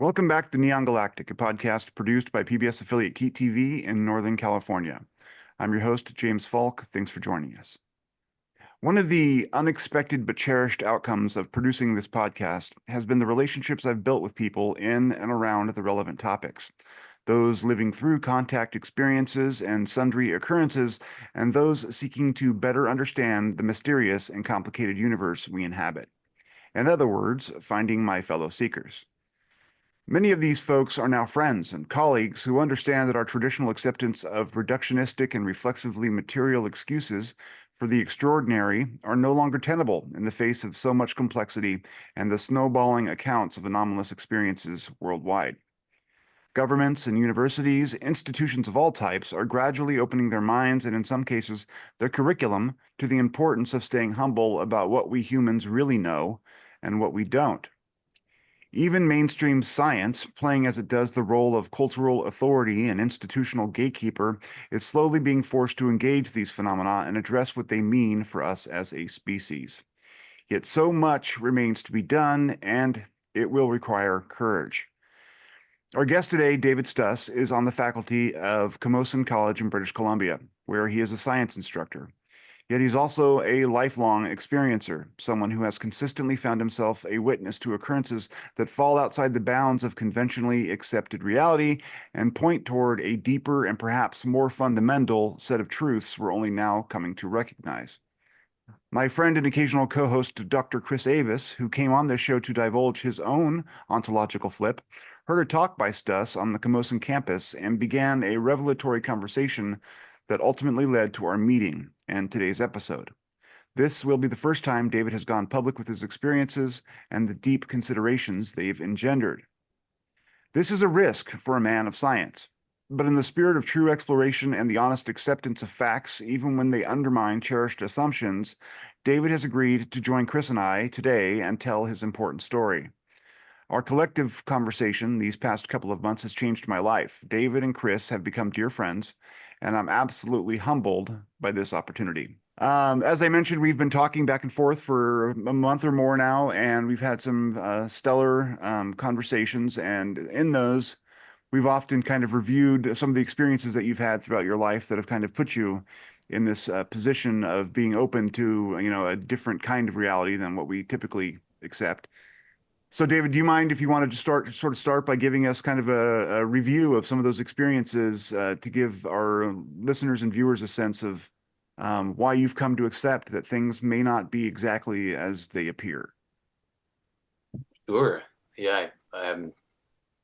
Welcome back to Neon Galactic, a podcast produced by PBS affiliate Keat TV in Northern California. I'm your host, James Falk. Thanks for joining us. One of the unexpected but cherished outcomes of producing this podcast has been the relationships I've built with people in and around the relevant topics. Those living through contact experiences and sundry occurrences, and those seeking to better understand the mysterious and complicated universe we inhabit. In other words, finding my fellow seekers. Many of these folks are now friends and colleagues who understand that our traditional acceptance of reductionistic and reflexively material excuses for the extraordinary are no longer tenable in the face of so much complexity and the snowballing accounts of anomalous experiences worldwide. Governments and universities, institutions of all types, are gradually opening their minds and, in some cases, their curriculum to the importance of staying humble about what we humans really know and what we don't. Even mainstream science, playing as it does the role of cultural authority and institutional gatekeeper, is slowly being forced to engage these phenomena and address what they mean for us as a species. Yet so much remains to be done, and it will require courage. Our guest today, David Stuss, is on the faculty of Camosun College in British Columbia, where he is a science instructor. Yet he's also a lifelong experiencer, someone who has consistently found himself a witness to occurrences that fall outside the bounds of conventionally accepted reality and point toward a deeper and perhaps more fundamental set of truths we're only now coming to recognize. My friend and occasional co-host, Dr. Chris Avis, who came on this show to divulge his own ontological flip, heard a talk by Stuss on the Camosun campus and began a revelatory conversation that ultimately led to our meeting and today's episode. This will be the first time David has gone public with his experiences and the deep considerations they've engendered. This is a risk for a man of science, but in the spirit of true exploration and the honest acceptance of facts, even when they undermine cherished assumptions, David has agreed to join Chris and I today and tell his important story. Our collective conversation these past couple of months has changed my life. David and Chris have become dear friends, and I'm absolutely humbled by this opportunity. As I mentioned, we've been talking back and forth for a month or more now, and we've had some stellar conversations. And in those, we've often kind of reviewed some of the experiences that you've had throughout your life that have kind of put you in this position of being open to, a different kind of reality than what we typically accept. So, David, do you mind if you wanted to start by giving us kind of a review of some of those experiences to give our listeners and viewers a sense of why you've come to accept that things may not be exactly as they appear? Sure. Yeah, I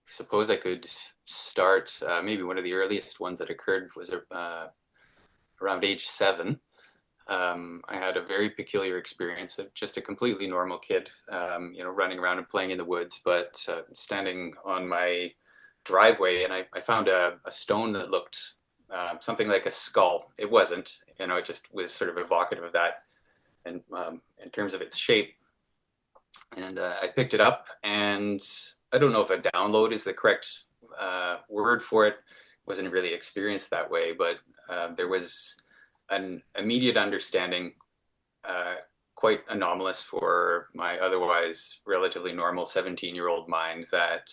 suppose I could start. Maybe one of the earliest ones that occurred was around age 7. I had a very peculiar experience of just a completely normal kid, running around and playing in the woods, but standing on my driveway, and I found a stone that looked something like a skull. It wasn't, it just was sort of evocative of that, and in terms of its shape. And I picked it up, and I don't know if a download is the correct word for it. Wasn't really experienced that way, but there was an immediate understanding, quite anomalous for my otherwise relatively normal 17-year-old mind, that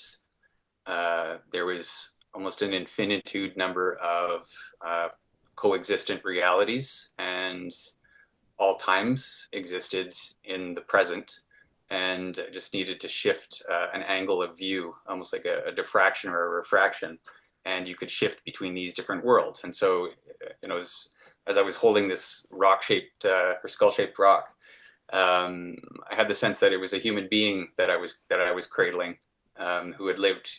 there was almost an infinitude number of coexistent realities, and all times existed in the present, and just needed to shift an angle of view, almost like a diffraction or a refraction, and you could shift between these different worlds. And so, as I was holding this rock-shaped or skull-shaped rock, I had the sense that it was a human being that I was cradling, who had lived,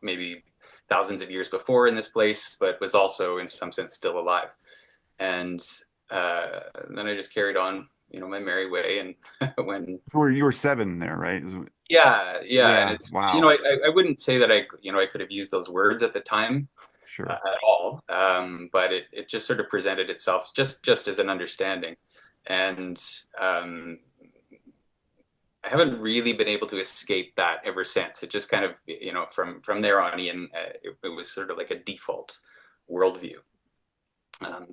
maybe thousands of years before in this place, but was also in some sense still alive. And then I just carried on, my merry way, and when You were 7 there, right? yeah, and Yeah, it's, wow, I wouldn't say that I could have used those words at the time sure. at all, but it just sort of presented itself just as an understanding, and I haven't really been able to escape that ever since. It just kind of, from there on in, it was sort of like a default worldview,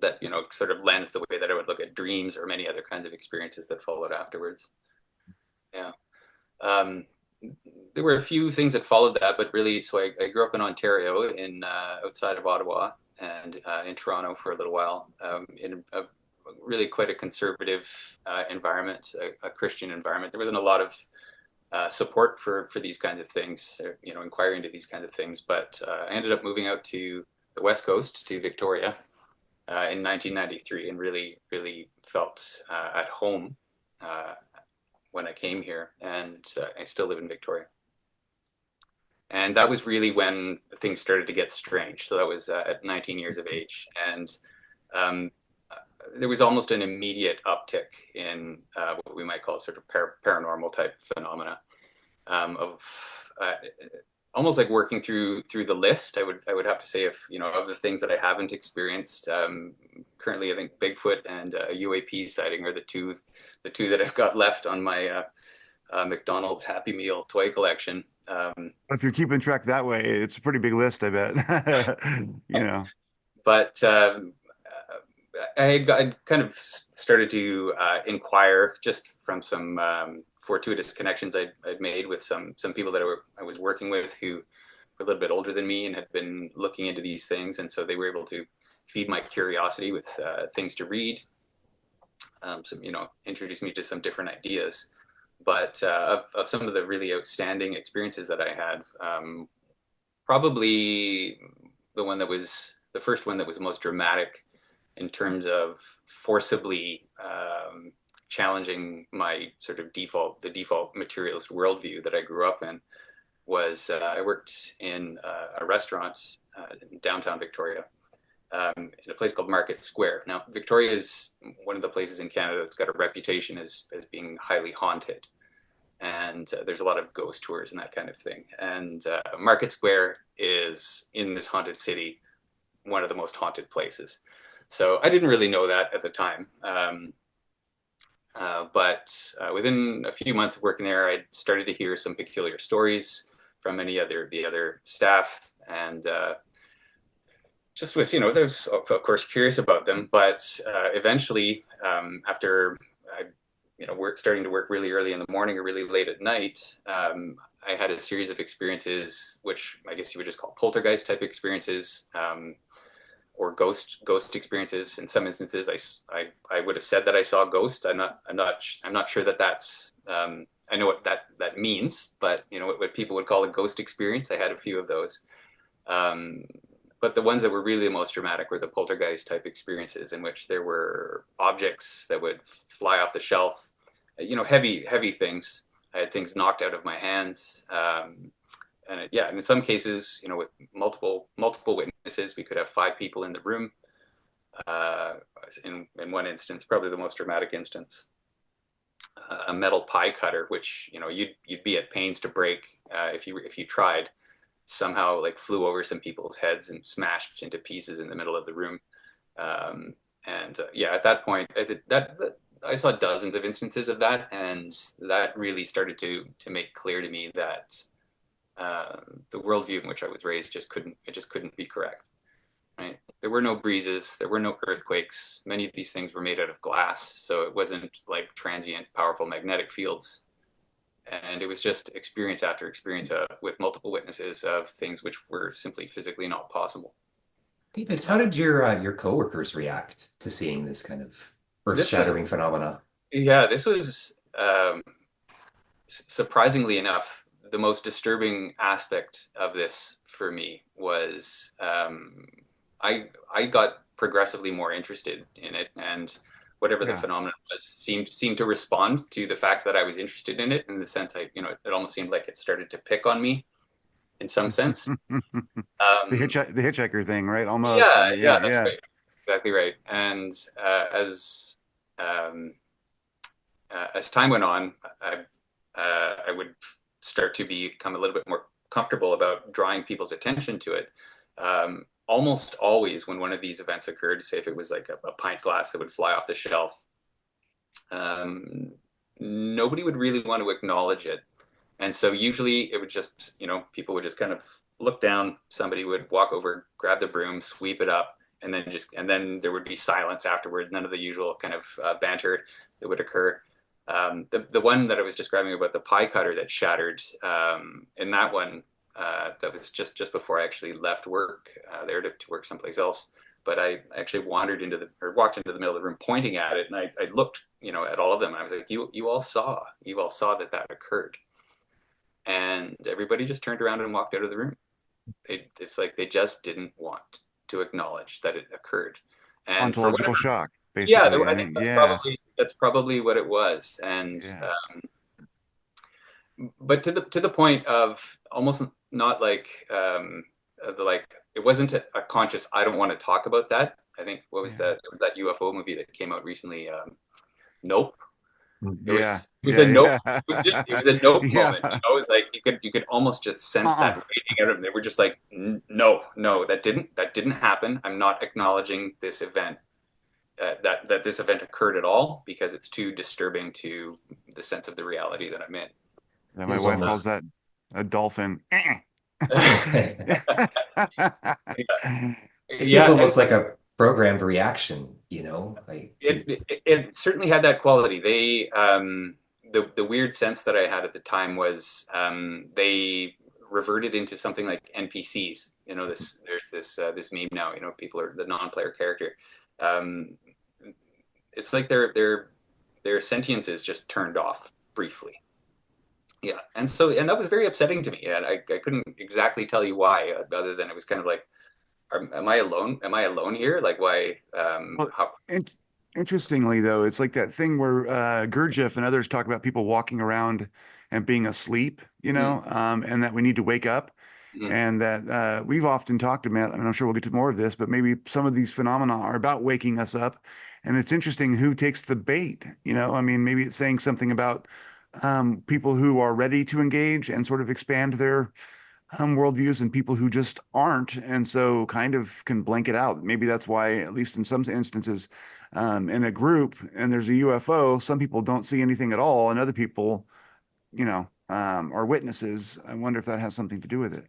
that, sort of lends the way that I would look at dreams or many other kinds of experiences that followed afterwards. Yeah. Um, there were a few things that followed that, but really, so I grew up in Ontario, in outside of Ottawa, and in Toronto for a little while, in a really quite a conservative environment, a Christian environment. There wasn't a lot of support for these kinds of things, inquiry into these kinds of things. But I ended up moving out to the West Coast, to Victoria, in 1993, and really, really felt at home when I came here. And I still live in Victoria. And that was really when things started to get strange. So that was at 19 years of age. And um, there was almost an immediate uptick in what we might call sort of paranormal type phenomena, of uh, almost like working through the list. I would have to say, if of the things that I haven't experienced currently, I think Bigfoot and a UAP sighting are the two that I've got left on my McDonald's Happy Meal toy collection. If you're keeping track that way, it's a pretty big list, I bet. You know. But I kind of started to inquire, just from some fortuitous connections I'd made with some people that I was working with, who were a little bit older than me and had been looking into these things, and so they were able to feed my curiosity with things to read, some introduce me to some different ideas. But of some of the really outstanding experiences that I had, probably the first one that was most dramatic in terms of forcibly challenging my sort of the default materialist worldview that I grew up in, was I worked in a restaurant in downtown Victoria, in a place called Market Square. Now, Victoria is one of the places in Canada that's got a reputation as being highly haunted. And there's a lot of ghost tours and that kind of thing. And Market Square is, in this haunted city, one of the most haunted places. So I didn't really know that at the time. But within a few months of working there, I started to hear some peculiar stories from the other staff, and just was, there's of course curious about them. But eventually, after I, starting to work really early in the morning or really late at night, I had a series of experiences, which I guess you would just call poltergeist type experiences, or ghost experiences. In some instances, I would have said that I saw ghosts. I'm not sure that that's I know what that means, but what people would call a ghost experience. I had a few of those. Um, but the ones that were really the most dramatic were the poltergeist type experiences, in which there were objects that would fly off the shelf, heavy things. I had things knocked out of my hands. And in some cases, with multiple witnesses, we could have five people in the room. Uh, in one instance, probably the most dramatic instance, a metal pie cutter, which you'd be at pains to break, if you tried, somehow like flew over some people's heads and smashed into pieces in the middle of the room. And at that point, I saw dozens of instances of that, and that really started to make clear to me that the worldview in which I was raised just couldn't be correct. Right? There were no breezes, there were no earthquakes. Many of these things were made out of glass, so it wasn't like transient, powerful magnetic fields. And it was just experience after experience, with multiple witnesses, of things which were simply physically not possible. David, how did your coworkers react to seeing this kind of This was, earth-shattering phenomena? yeah, this was surprisingly enough, the most disturbing aspect of this for me was, I got progressively more interested in it, and whatever the Yeah. phenomenon was seemed to respond to the fact that I was interested in it. In the sense, it almost seemed like it started to pick on me in some sense. Um, The hitchhiker thing, right? Almost. yeah, yeah, Yeah, that's yeah. right, exactly right. And um, as time went on, I would start to become a little bit more comfortable about drawing people's attention to it. Almost always, when one of these events occurred, say if it was like a pint glass that would fly off the shelf, um, nobody would really want to acknowledge it. And so usually it would just, people would just kind of look down, somebody would walk over, grab the broom, sweep it up, and then there would be silence afterward, none of the usual kind of banter that would occur. The one that I was describing about the pie cutter that shattered, in that one, that was just before I actually left work there to work someplace else. But I actually walked into the middle of the room pointing at it, and I looked, at all of them, and I was like, you all saw that occurred, and everybody just turned around and walked out of the room. It's like they just didn't want to acknowledge that it occurred, and for Ontological whatever, shock, yeah, basically. I I think mean, yeah, that's probably what it was, and yeah. but to the point of almost not like, it wasn't a conscious I don't want to talk about that. I think what was Yeah. that? It was that UFO movie that came out recently. Nope. Yeah. It was a nope. Yeah. It was a nope moment. Yeah. It was like you could almost just sense Uh-uh. that radiating out of them. They were just like, no, that didn't happen. I'm not acknowledging this event. That this event occurred at all, because it's too disturbing to the sense of the reality that I'm in. Yeah, my Feels wife calls almost that a dolphin. it feels Yeah, and almost like a programmed reaction, like it certainly had that quality. The weird sense that I had at the time was, they reverted into something like NPCs. There's this meme now. People are the non-player character. Um, it's like their sentience is just turned off briefly. Yeah, and that was very upsetting to me, and I couldn't exactly tell you why, other than it was kind of like, am I alone? Am I alone here? Like, why? Well, How? in interestingly, though, it's like that thing where Gurdjieff and others talk about people walking around and being asleep, Mm, and that we need to wake up. mm, And that we've often talked about, and I'm sure we'll get to more of this, but maybe some of these phenomena are about waking us up. And it's interesting who takes the bait. I mean, maybe it's saying something about people who are ready to engage and sort of expand their worldviews and people who just aren't, and so kind of can blank it out. Maybe that's why, at least in some instances, in a group and there's a UFO, some people don't see anything at all, and other people, are witnesses. I wonder if that has something to do with it.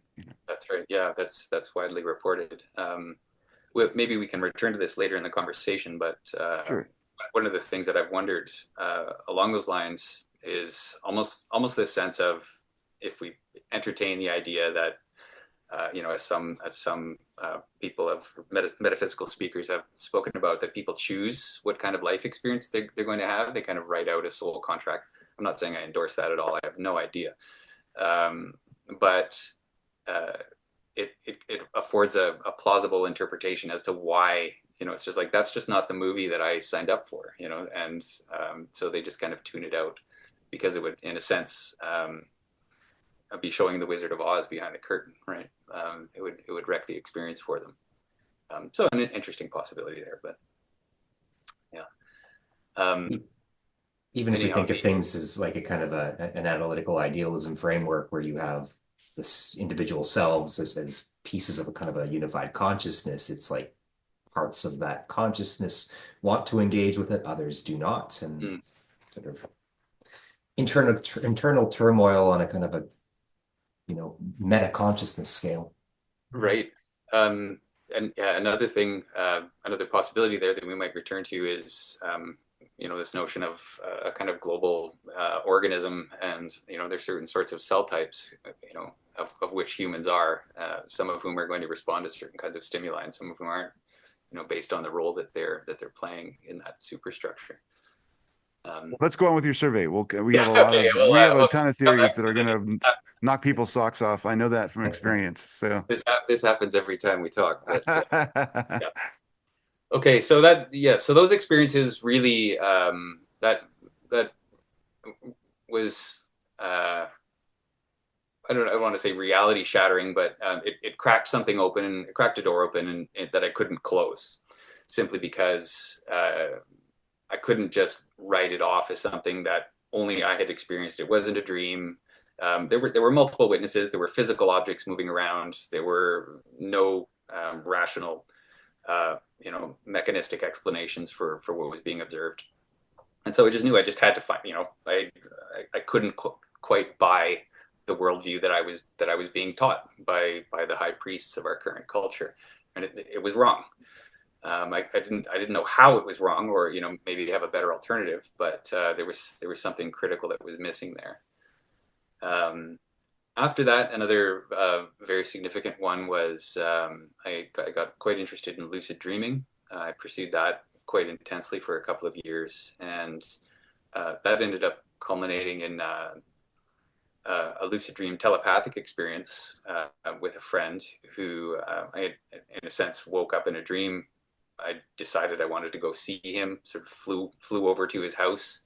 that's right. Yeah, that's widely reported. Maybe we can return to this later in the conversation, but Sure. one of the things that I've wondered, along those lines, is almost this sense of, if we entertain the idea that, as some people have, metaphysical speakers have spoken about, that people choose what kind of life experience they're going to have. They kind of write out a soul contract. I'm not saying I endorse that at all. I have no idea. But uh, it affords a plausible interpretation as to why, it's just like, that's just not the movie that I signed up for, and so they just kind of tune it out, because it would, in a sense, be showing the Wizard of Oz behind the curtain, right? It would wreck the experience for them. So an interesting possibility there, but yeah. even if we Anyhow, think of things as like a kind of an analytical idealism framework where you have this individual selves as pieces of a kind of a unified consciousness, it's like parts of that consciousness want to engage with it, others do not, and mm, sort of internal turmoil on a kind of a meta consciousness scale. right. And yeah, another possibility there that we might return to is, this notion of a kind of global organism, and there's certain sorts of cell types, of which humans are, some of whom are going to respond to certain kinds of stimuli, and some of whom aren't, based on the role that they're playing in that superstructure. Let's go on with your survey. We have Yeah. a lot Okay. of Well, we have a we'll ton of come back theories that are to going to knock people's socks off. I know that from experience. So this happens every time we talk, but yeah. Okay. So those experiences really, that was, I don't want to say reality shattering, but it cracked something open, it cracked a door open, and that I couldn't close, simply because I couldn't just write it off as something that only I had experienced. It wasn't a dream. There were multiple witnesses. There were physical objects moving around. There were no rational, mechanistic explanations for what was being observed. And so I just knew I just had to find. I couldn't quite buy the worldview that I was being taught by the high priests of our current culture, and it was wrong. I didn't know how it was wrong, or maybe have a better alternative, but there was something critical that was missing there. After that, another very significant one was I got quite interested in lucid dreaming. I pursued that quite intensely for a couple of years, and that ended up culminating in a lucid dream telepathic experience with a friend who I had, in a sense, woke up in a dream. I decided I wanted to go see him, sort of flew over to his house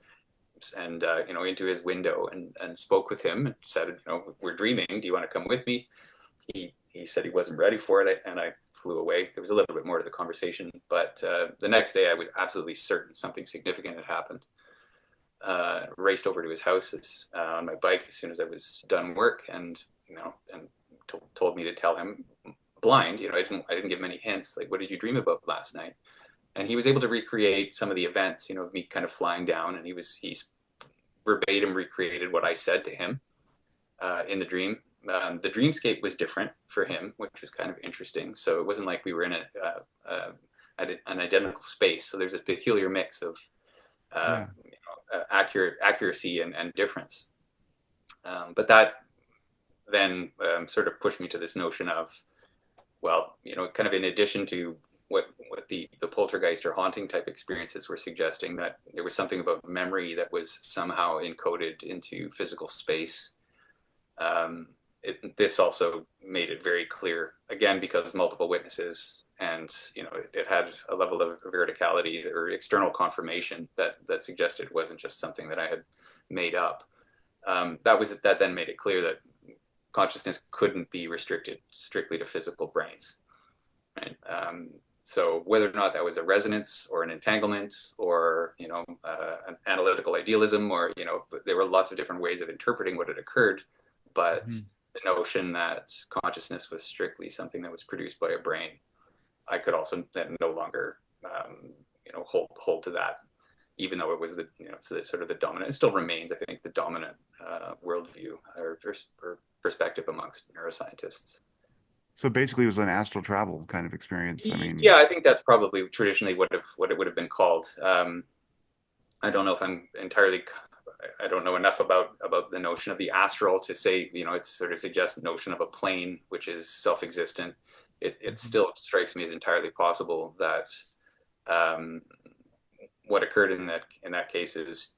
and into his window and spoke with him and said, we're dreaming. Do you want to come with me? He said he wasn't ready for it, and I flew away. There was a little bit more to the conversation, but the next day I was absolutely certain something significant had happened. Raced over to his house on my bike as soon as I was done work, and told me to tell him blind. I didn't give him any hints. Like, what did you dream about last night? And he was able to recreate some of the events. Me kind of flying down, and he's verbatim recreated what I said to him in the dream. The dreamscape was different for him, which was kind of interesting. So it wasn't like we were in an identical space. So there's a peculiar mix of accuracy and difference. But that then sort of pushed me to this notion of, well, kind of in addition to what the poltergeist or haunting type experiences were suggesting, that there was something about memory that was somehow encoded into physical space. This also made it very clear, again, because multiple witnesses, and it had a level of verticality or external confirmation that suggested it wasn't just something that I had made up. That then made it clear that consciousness couldn't be restricted strictly to physical brains, right? So whether or not that was a resonance or an entanglement or an analytical idealism, or there were lots of different ways of interpreting what had occurred, but the notion that consciousness was strictly something that was produced by a brain, I could also then no longer hold to that, even though it was the sort of the dominant. It still remains, I think, the dominant worldview or perspective amongst neuroscientists. So basically, it was an astral travel kind of experience. I mean, yeah, I think that's probably traditionally what it would have been called. I don't know if I don't know enough about the notion of the astral to say, it sort of suggests the notion of a plane which is self-existent. It still strikes me as entirely possible that what occurred in that case is,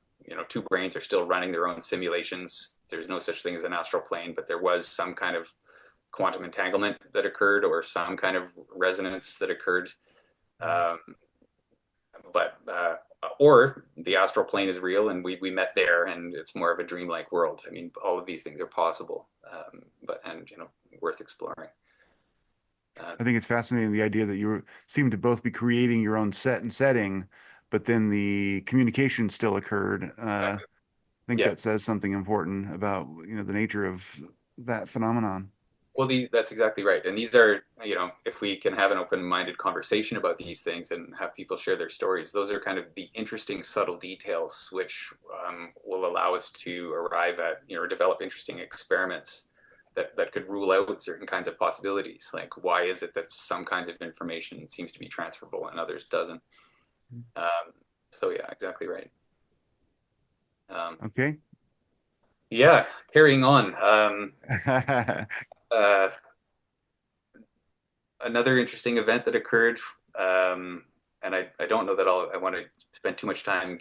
two brains are still running their own simulations. There's no such thing as an astral plane, but there was some kind of quantum entanglement that occurred, or some kind of resonance that occurred. Or the astral plane is real and we met there and it's more of a dreamlike world. I mean, all of these things are possible, but worth exploring. I think it's fascinating, the idea that you seem to both be creating your own set and setting, but then the communication still occurred. I think that says something important about the nature of that phenomenon. Well, that's exactly right. And these are, if we can have an open-minded conversation about these things and have people share their stories, those are kind of the interesting, subtle details which will allow us to arrive at, or develop interesting experiments that could rule out certain kinds of possibilities. Like, why is it that some kinds of information seems to be transferable and others doesn't? So yeah, exactly right. Okay. Yeah, carrying on. Another interesting event that occurred, and I don't know that I want to spend too much time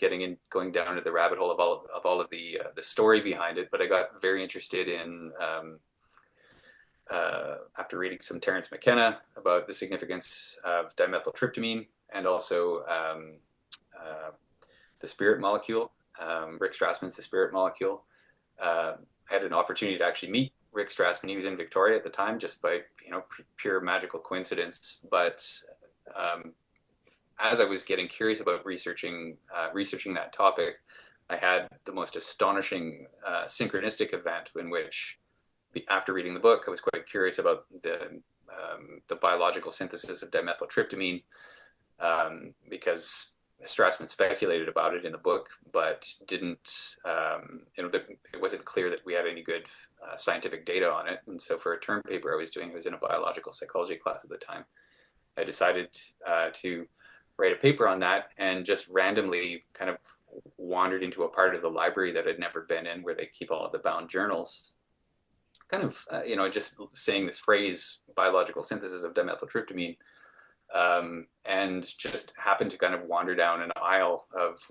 going down into the rabbit hole of all of the story behind it, but I got very interested in after reading some Terence McKenna about the significance of dimethyltryptamine, and also the spirit molecule, Rick Strassman's The Spirit Molecule. I had an opportunity to actually meet Rick Strassman. He was in Victoria at the time, just by pure magical coincidence. But as I was getting curious about researching that topic, I had the most astonishing synchronistic event in which, after reading the book, I was quite curious about the biological synthesis of dimethyltryptamine, because Strassman speculated about it in the book, but didn't, it wasn't clear that we had any good scientific data on it. And so for a term paper I was doing, it was in a biological psychology class at the time. I decided to write a paper on that, and just randomly kind of wandered into a part of the library that I'd never been in, where they keep all of the bound journals. Kind of, just saying this phrase, biological synthesis of dimethyltryptamine, and just happened to kind of wander down an aisle of,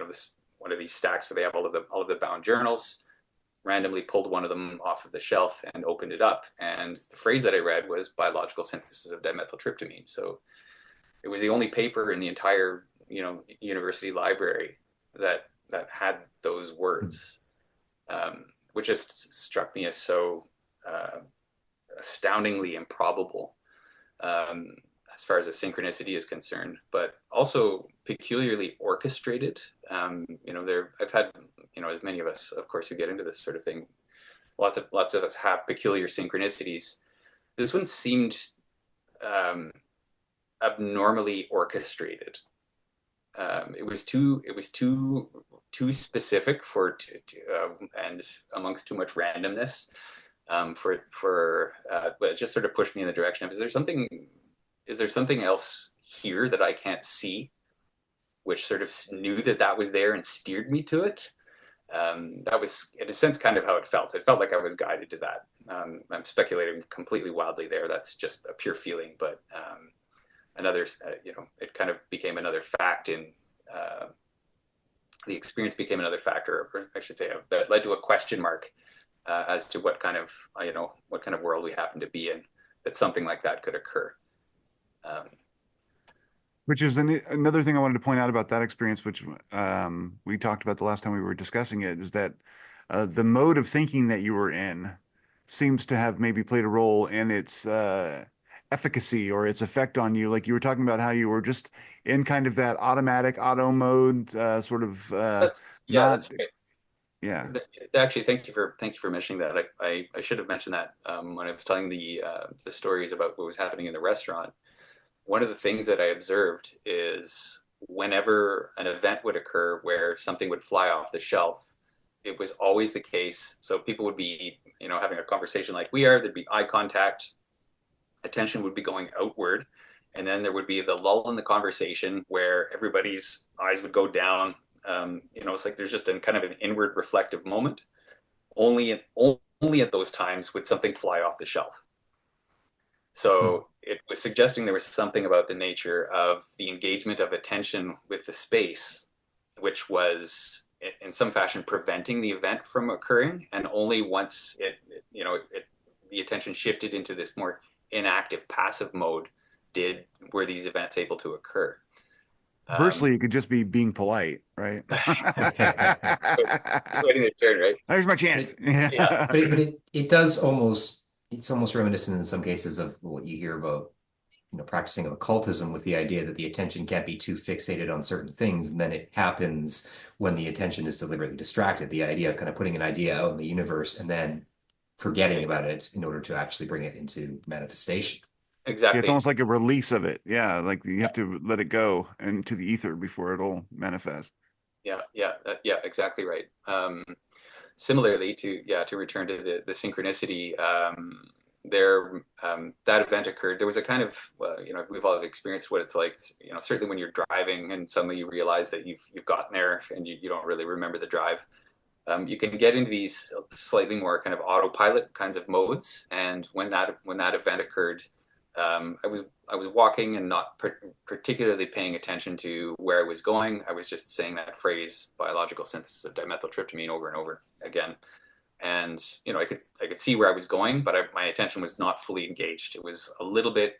this one of these stacks where they have all of the bound journals. Randomly pulled one of them off of the shelf and opened it up, and the phrase that I read was biological synthesis of dimethyltryptamine. So it was the only paper in the entire, university library that had those words, which just struck me as so astoundingly improbable, as far as a synchronicity is concerned, but also peculiarly orchestrated. I've had, as many of us, of course, who get into this sort of thing, lots of us have peculiar synchronicities. This one seemed abnormally orchestrated. It was too specific and amongst too much randomness, but it just sort of pushed me in the direction of, is there something else here that I can't see, which sort of knew that was there and steered me to it. That was, in a sense, kind of how it felt. It felt like I was guided to that. I'm speculating completely wildly there. That's just a pure feeling, but it kind of became another fact in the experience became another factor, or I should say, that led to a question mark as to what kind of world we happen to be in, that something like that could occur. Which is another thing I wanted to point out about that experience, which we talked about the last time we were discussing it, is that the mode of thinking that you were in seems to have maybe played a role in its efficacy or its effect on you. Like you were talking about how you were just in kind of that automatic auto mode, sort of That's right. Yeah. Actually, thank you for mentioning that. I should have mentioned that when I was telling the stories about what was happening in the restaurant. One of the things that I observed is whenever an event would occur where something would fly off the shelf, it was always the case. So people would be, having a conversation like we are, there'd be eye contact, attention would be going outward, and then there would be the lull in the conversation where everybody's eyes would go down. It's like there's just kind of an inward reflective moment. Only at those times would something fly off the shelf. So it was suggesting there was something about the nature of the engagement of attention with the space, which was in some fashion preventing the event from occurring. And only once the attention shifted into this more inactive, passive mode were these events able to occur. Conversely, it could just be being polite, right? It's waiting their turn, right? There's my chance. Yeah. But it does almost, it's almost reminiscent in some cases of what you hear about, practicing of occultism, with the idea that the attention can't be too fixated on certain things, and then it happens when the attention is deliberately distracted. The idea of kind of putting an idea out in the universe and then forgetting about it in order to actually bring it into manifestation. Exactly. Yeah, it's almost like a release of it. Yeah, like you have to let it go into the ether before it'll manifest. Yeah, exactly right. Similarly, to return to the synchronicity, that event occurred. There was a kind of, we've all experienced what it's like. Certainly when you're driving and suddenly you realize that you've gotten there and you don't really remember the drive. You can get into these slightly more kind of autopilot kinds of modes, and when that event occurred, I was walking and not particularly paying attention to where I was going. I was just saying that phrase, biological synthesis of dimethyltryptamine, over and over again. And I could see where I was going, but my attention was not fully engaged. It was a little bit,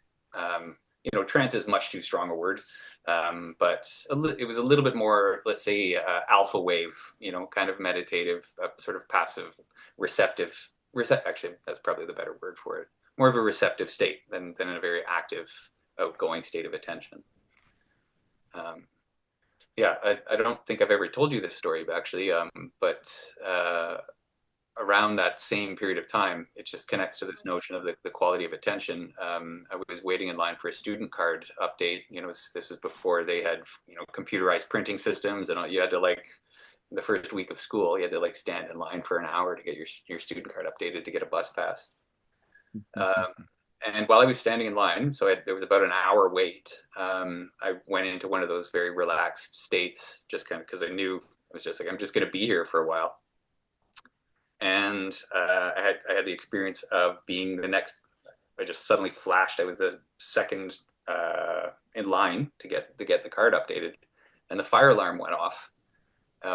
trance is much too strong a word, but it was a little bit more, let's say, alpha wave, kind of meditative, sort of passive, receptive. Actually, that's probably the better word for it. More of a receptive state than in a very active, outgoing state of attention. I don't think I've ever told you this story, actually, but around that same period of time, it just connects to this notion of the quality of attention. I was waiting in line for a student card update. This was before they had, computerized printing systems, and you had to, like, the first week of school, you had to, like, stand in line for an hour to get your student card updated to get a bus pass. And while I was standing in line, so there was about an hour wait, I went into one of those very relaxed states, just kind of because I knew I was just like, I'm just going to be here for a while. And I had the experience of being the next. I just suddenly flashed. I was the second in line to get the card updated, and the fire alarm went off,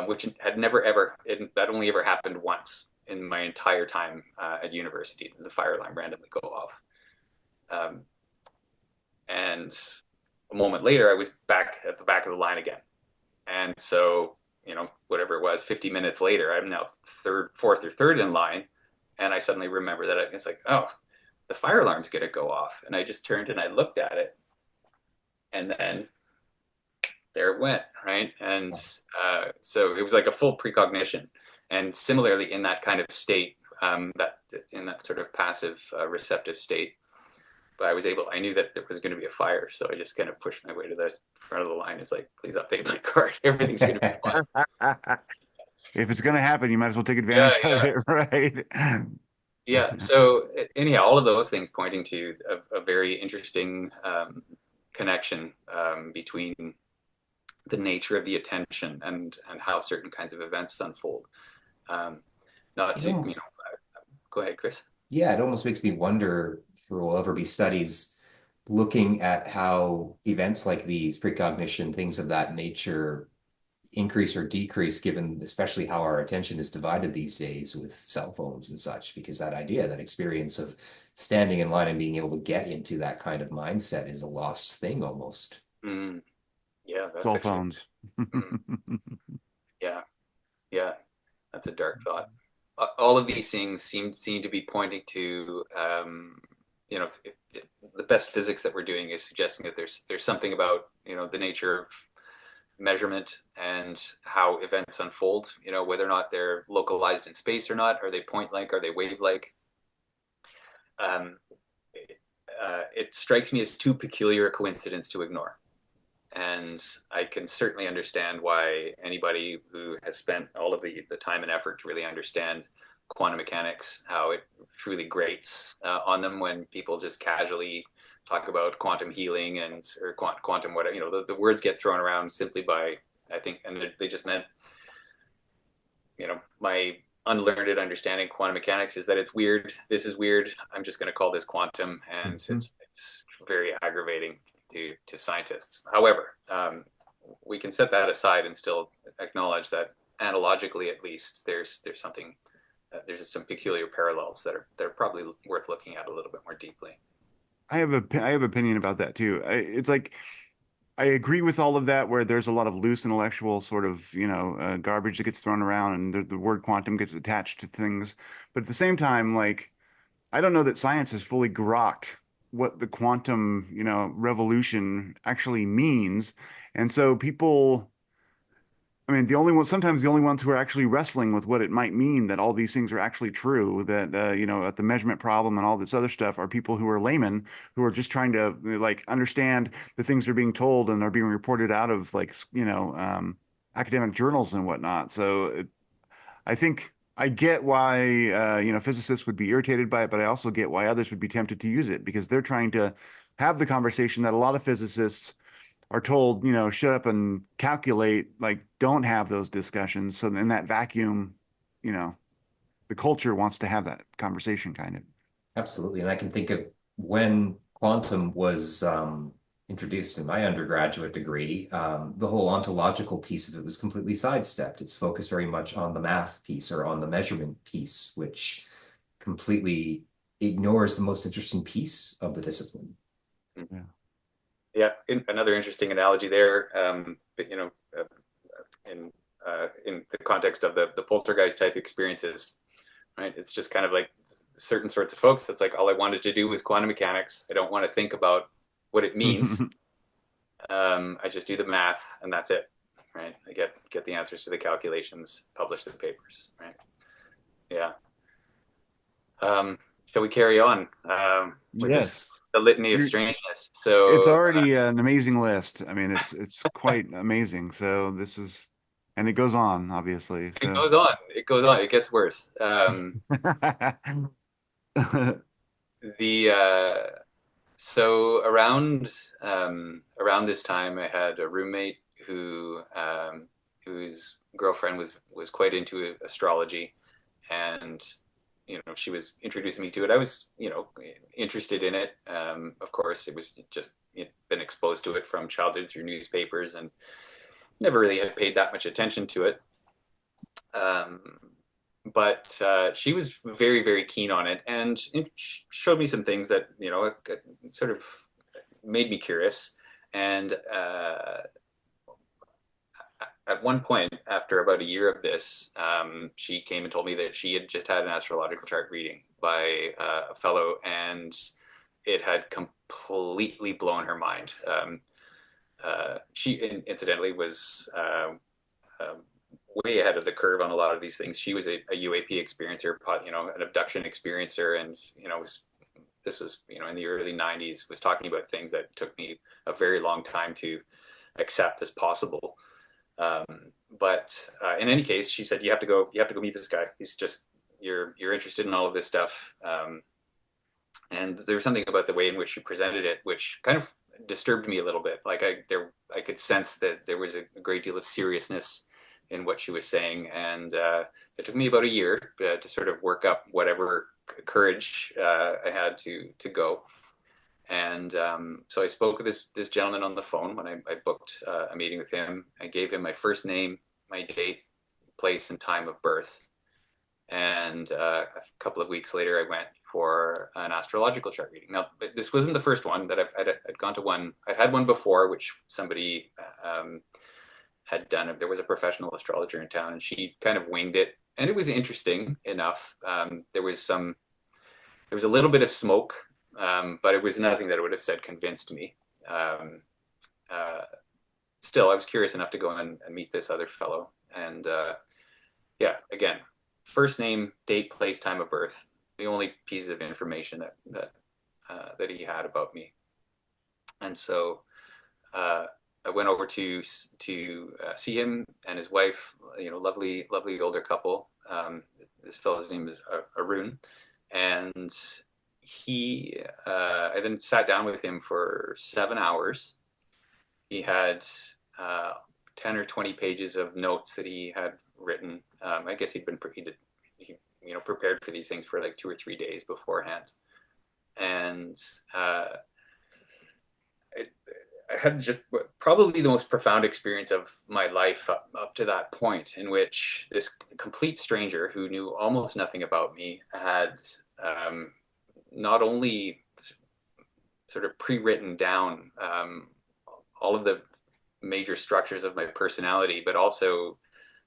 which had never ever that only ever happened once in my entire time at university. The fire alarm randomly go off. Um, and a moment later, I was back at the back of the line again. And so, whatever it was, 50 minutes later, I'm now fourth or third in line. And I suddenly remember that it's like, oh, the fire alarm's going to go off. And I just turned and I looked at it. And then there it went, right? And so it was like a full precognition. And similarly, in that kind of state, that in that sort of passive receptive state, but I knew that there was going to be a fire. So I just kind of pushed my way to the front of the line. It's like, please update my card. Everything's going to be fine. If it's going to happen, you might as well take Yeah, advantage of yeah. it, right? Yeah. So anyhow, all of those things pointing to a very interesting connection between the nature of the attention and how certain kinds of events unfold. Not It to, almost, go ahead, Chris. yeah, it almost makes me wonder if there will ever be studies looking at how events like these, precognition, things of that nature, increase or decrease given especially how our attention is divided these days with cell phones and such, because that idea, that experience of standing in line and being able to get into that kind of mindset is a lost thing almost. Mm, yeah, that's Cell actually, phones. mm, yeah, yeah, that's a dark thought. All of these things seem to be pointing to, the best physics that we're doing is suggesting that there's something about the nature of measurement and how events unfold. Whether or not they're localized in space or not, are they point like, are they wave like? Um, it strikes me as too peculiar a coincidence to ignore. And I can certainly understand why anybody who has spent all of the time and effort to really understand quantum mechanics, how it truly grates on them when people just casually talk about quantum healing or quantum whatever. The words get thrown around simply by, I think, and they just meant, my unlearned understanding of quantum mechanics is that it's weird. This is weird. I'm just going to call this quantum, and it's very aggravating to scientists. However, we can set that aside and still acknowledge that analogically, at least, there's something, there's some peculiar parallels that are probably worth looking at a little bit more deeply. I have opinion about that too. It's like I agree with all of that, where there's a lot of loose intellectual sort of, garbage that gets thrown around, and the word quantum gets attached to things. But at the same time, like, I don't know that science has fully grokked what the quantum, revolution actually means. And so people, I mean, sometimes the only ones who are actually wrestling with what it might mean that all these things are actually true, that, at the measurement problem and all this other stuff, are people who are laymen who are just trying to like understand the things they're being told and are being reported out of like, academic journals and whatnot. So I think I get why, physicists would be irritated by it, but I also get why others would be tempted to use it because they're trying to have the conversation that a lot of physicists are told, shut up and calculate, like don't have those discussions. So in that vacuum, you know, the culture wants to have that conversation kind of. Absolutely. And I can think of when quantum was introduced in my undergraduate degree, the whole ontological piece of it was completely sidestepped. It's focused very much on the math piece or on the measurement piece, which completely ignores the most interesting piece of the discipline. Yeah. Yeah, another interesting analogy there, but, in the context of the poltergeist type experiences, right? It's just kind of like certain sorts of folks. It's like all I wanted to do was quantum mechanics. I don't want to think about what it means. I just do the math, and that's it, right? I get the answers to the calculations, publish the papers, right? Yeah. Shall we carry on with this Yes. the litany of You're, strangeness? it's So already an amazing list. I mean, it's quite amazing. So this is, and it goes on, obviously. it So goes on. It goes on. It gets worse. The so around this time, I had a roommate whose girlfriend was quite into astrology, and she was introducing me to it. I was interested in it. Of course, it was just been exposed to it from childhood through newspapers, and never really had paid that much attention to it. Um, but she was very, very keen on it, and it showed me some things that sort of made me curious. And at one point, after about a year of this, she came and told me that she had just had an astrological chart reading by a fellow, and it had completely blown her mind. She incidentally was way ahead of the curve on a lot of these things. She was a UAP experiencer, an abduction experiencer, and this was in the early '90s. Was talking about things that took me a very long time to accept as possible. But in any case, she said you have to go meet this guy. He's just you're interested in all of this stuff. And there was something about the way in which she presented it, which kind of disturbed me a little bit. Like I could sense that there was a great deal of seriousness in what she was saying, and it took me about a year to sort of work up whatever courage I had to go. And so I spoke with this gentleman on the phone when I booked a meeting with him. I gave him my first name, my date, place, and time of birth. And a couple of weeks later, I went for an astrological chart reading. Now, this wasn't the first one that I'd gone to one. I'd had one before, which somebody had done. There was a professional astrologer in town, and she kind of winged it, and it was interesting enough. There was a little bit of smoke, but it was nothing that I would have said convinced me. Still, I was curious enough to go and meet this other fellow, and yeah, again, first name, date, place, time of birth, the only pieces of information that he had about me. And so I went over to see him and his wife, lovely older couple. This fellow's name is Arun, and I then sat down with him for 7 hours. He had 10 or 20 pages of notes that he had written. I guess he prepared for these things for like 2 or 3 days beforehand. And I had just probably the most profound experience of my life up to that point, in which this complete stranger who knew almost nothing about me had not only sort of pre-written down all of the major structures of my personality, but also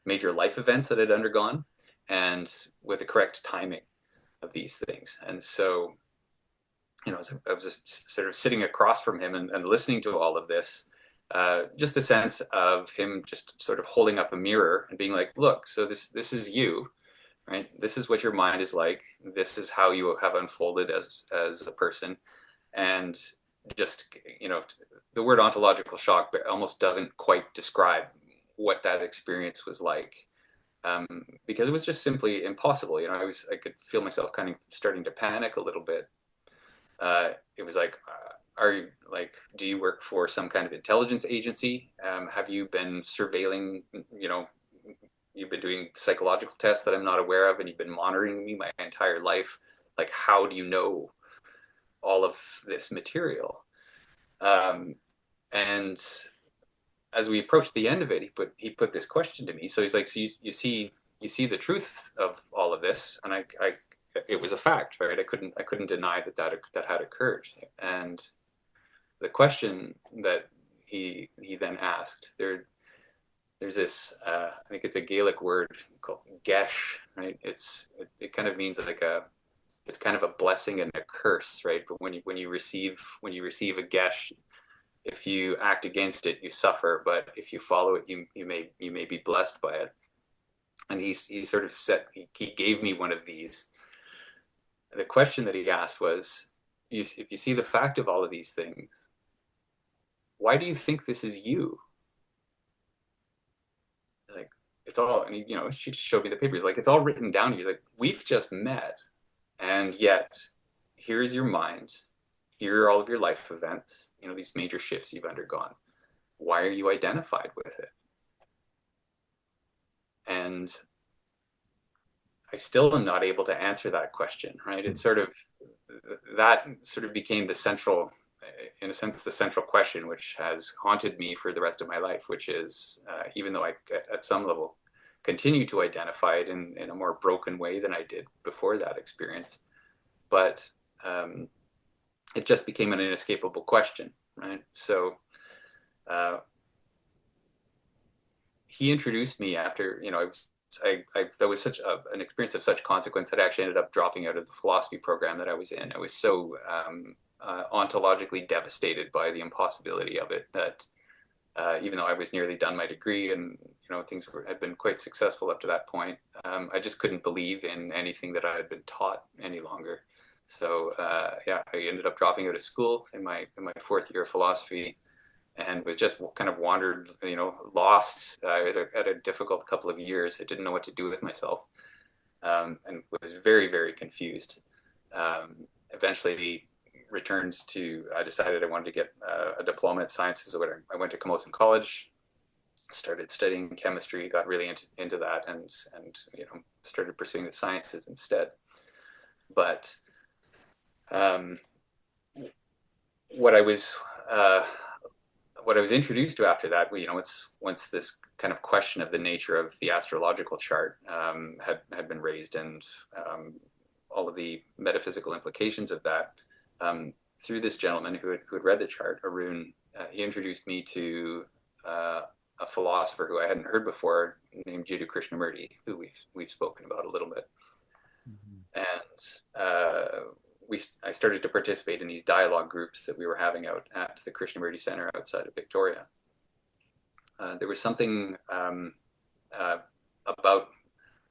major life events that I'd undergone, and with the correct timing of these things. And so, I was just sort of sitting across from him and listening to all of this, just a sense of him just sort of holding up a mirror and being like, look, so this is you, right? This is what your mind is like. This is how you have unfolded as a person. And just, the word ontological shock almost doesn't quite describe what that experience was like. Because it was just simply impossible. I could feel myself kind of starting to panic a little bit. It was like, do you work for some kind of intelligence agency? Have you been surveilling, you've been doing psychological tests that I'm not aware of, and you've been monitoring me my entire life. Like, how do you know all of this material? And as we approached the end of it, he put this question to me. So he's like, so you see the truth of all of this, and it was a fact, right? I couldn't deny that had occurred. And the question that he then asked, there's this I think it's a Gaelic word called gesh, right? It kind of means like it's kind of a blessing and a curse, right? But when you receive a gesh, if you act against it, you suffer, but if you follow it, you may be blessed by it. And he sort of he gave me one of these. The question that he asked was, if you see the fact of all of these things, why do you think this is you? Like, it's all, and she just showed me the papers. Like, it's all written down. He's like, we've just met, and yet here's your mind. Here are all of your life events, these major shifts you've undergone. Why are you identified with it? And I still am not able to answer that question, right? It's that sort of became the central, in a sense, the central question, which has haunted me for the rest of my life, which is, even though I, at some level, continue to identify it in a more broken way than I did before that experience, but it just became an inescapable question, right? So he introduced me after, that was such an experience of such consequence that I actually ended up dropping out of the philosophy program that I was in. I was so ontologically devastated by the impossibility of it that even though I was nearly done my degree and things had been quite successful up to that point, I just couldn't believe in anything that I had been taught any longer. So I ended up dropping out of school in my fourth year of philosophy, and was just kind of wandered, lost. I had a difficult couple of years. I didn't know what to do with myself, and was very, very confused. Eventually returned to, I decided I wanted to get a diploma in sciences. So I went to Camosun College, started studying chemistry, got really into that, and started pursuing the sciences instead. But what I was introduced to after that, it's once this kind of question of the nature of the astrological chart had been raised, and all of the metaphysical implications of that, through this gentleman who had read the chart, Arun. He introduced me to a philosopher who I hadn't heard before, named Jiddu Krishnamurti, who we've spoken about a little bit. Mm-hmm. And I started to participate in these dialogue groups that we were having out at the Krishnamurti Center outside of Victoria. There was something about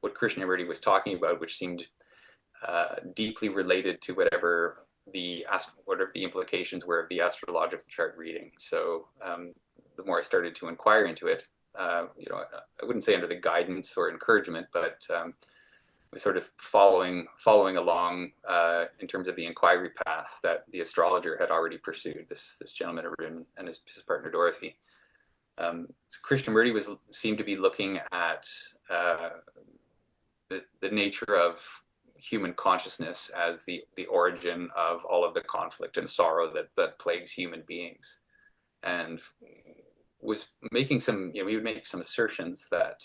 what Krishnamurti was talking about, which seemed deeply related to whatever the implications were of the astrological chart reading. So the more I started to inquire into it, I wouldn't say under the guidance or encouragement, but was sort of following along in terms of the inquiry path that the astrologer had already pursued, this gentleman Arun and his partner Dorothy. So Krishnamurti seemed to be looking at the nature of human consciousness as the origin of all of the conflict and sorrow that plagues human beings, and was making some, he would make some assertions that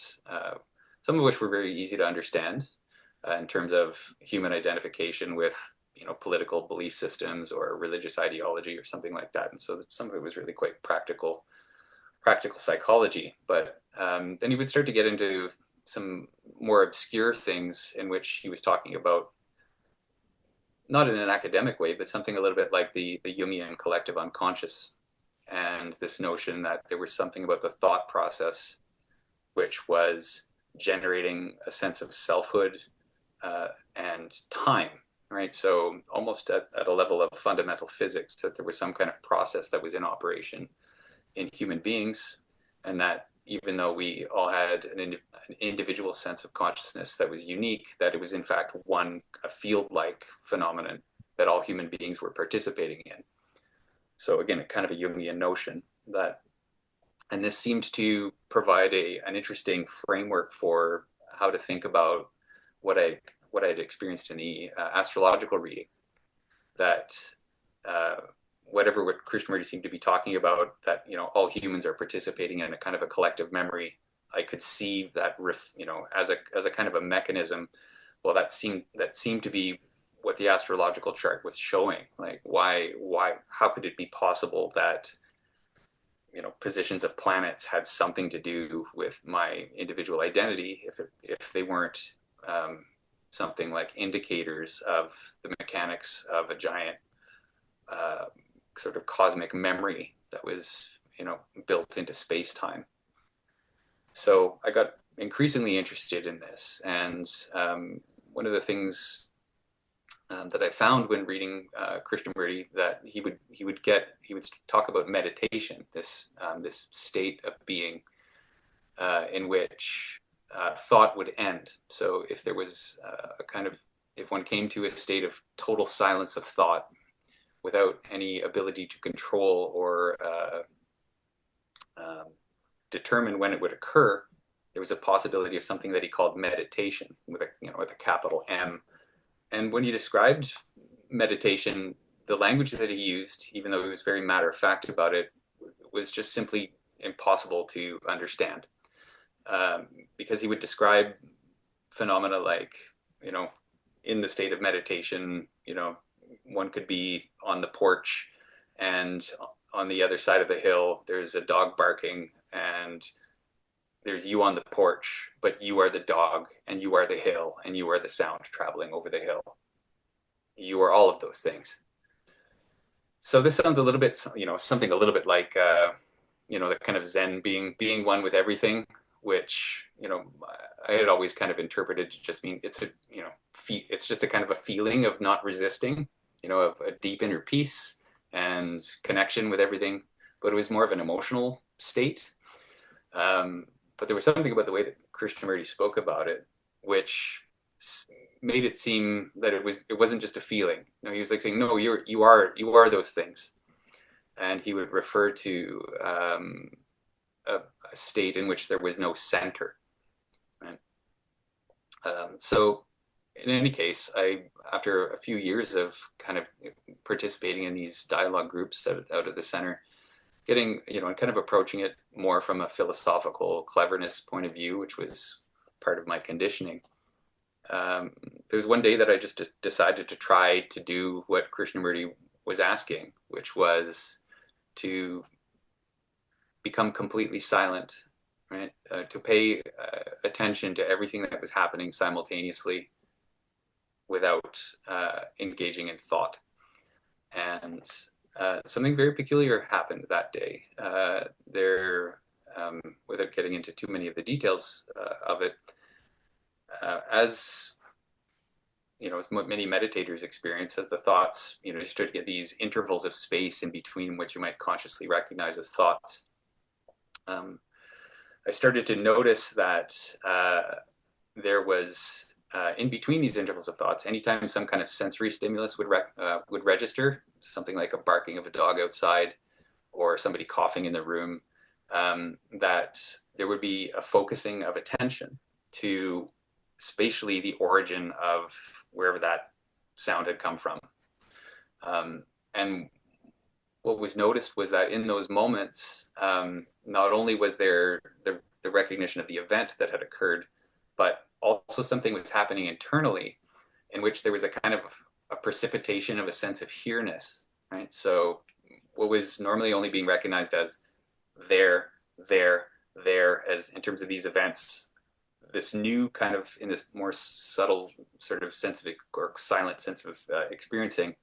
some of which were very easy to understand in terms of human identification with political belief systems or religious ideology or something like that. And so some of it was really quite practical psychology. But then he would start to get into some more obscure things in which he was talking about, not in an academic way, but something a little bit like the Jungian collective unconscious, and this notion that there was something about the thought process which was generating a sense of selfhood and time, right? So almost at a level of fundamental physics, that there was some kind of process that was in operation in human beings, and that even though we all had an individual sense of consciousness that was unique, that it was in fact a field-like phenomenon that all human beings were participating in. So again, a kind of a Jungian notion and this seemed to provide an interesting framework for how to think about what I'd experienced in the astrological reading, that what Krishnamurti seemed to be talking about, that all humans are participating in a kind of a collective memory. I could see that as a kind of a mechanism. Well, that seemed to be what the astrological chart was showing. Like, how could it be possible that positions of planets had something to do with my individual identity if they weren't something like indicators of the mechanics of a giant sort of cosmic memory that was built into space-time. So I got increasingly interested in this, and one of the things that I found when reading Krishnamurti, that he would talk about meditation, this state of being in which thought would end. So if there was a kind of if one came to a state of total silence of thought without any ability to control or determine when it would occur, there was a possibility of something that he called meditation with a capital M. And when he described meditation, the language that he used, even though he was very matter of fact about it, was just simply impossible to understand. Because he would describe phenomena like, in the state of meditation, one could be on the porch, and on the other side of the hill, there's a dog barking, and there's you on the porch, but you are the dog, and you are the hill, and you are the sound traveling over the hill. You are all of those things. So this sounds a little bit, something a little bit like, the kind of Zen being one with everything, which, I had always kind of interpreted to just mean it's just a kind of a feeling of not resisting, of a deep inner peace and connection with everything. But it was more of an emotional state. But there was something about the way that Krishnamurti spoke about it, which made it seem that it wasn't just a feeling. He was like saying, no, you are those things. And he would refer to a state in which there was no center. Right? So in any case, after a few years of kind of participating in these dialogue groups out of the center, getting, and kind of approaching it more from a philosophical cleverness point of view, which was part of my conditioning. There was one day that I just decided to try to do what Krishnamurti was asking, which was to become completely silent, right? To pay attention to everything that was happening simultaneously without engaging in thought. And something very peculiar happened that day. Without getting into too many of the details of it, as many meditators experience, as the thoughts, you start to get these intervals of space in between which you might consciously recognize as thoughts. I started to notice that there was, in between these intervals of thoughts, anytime some kind of sensory stimulus would register, something like a barking of a dog outside or somebody coughing in the room, that there would be a focusing of attention to spatially the origin of wherever that sound had come from. And what was noticed was that in those moments, not only was there the recognition of the event that had occurred, but also something was happening internally in which there was a kind of a precipitation of a sense of here-ness, right? So what was normally only being recognized as there, as in terms of these events, this new kind of, in this more subtle sort of sense of, or silent sense of experiencing,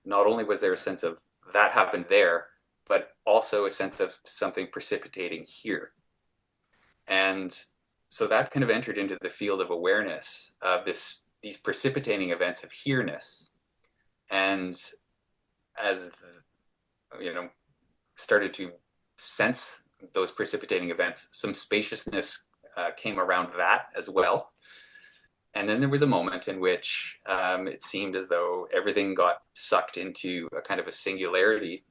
not only was there a sense of that happened there, but also a sense of something precipitating here. And so that kind of entered into the field of awareness of these precipitating events of here-ness. And as, started to sense those precipitating events, some spaciousness came around that as well. And then there was a moment in which it seemed as though everything got sucked into a kind of a singularity.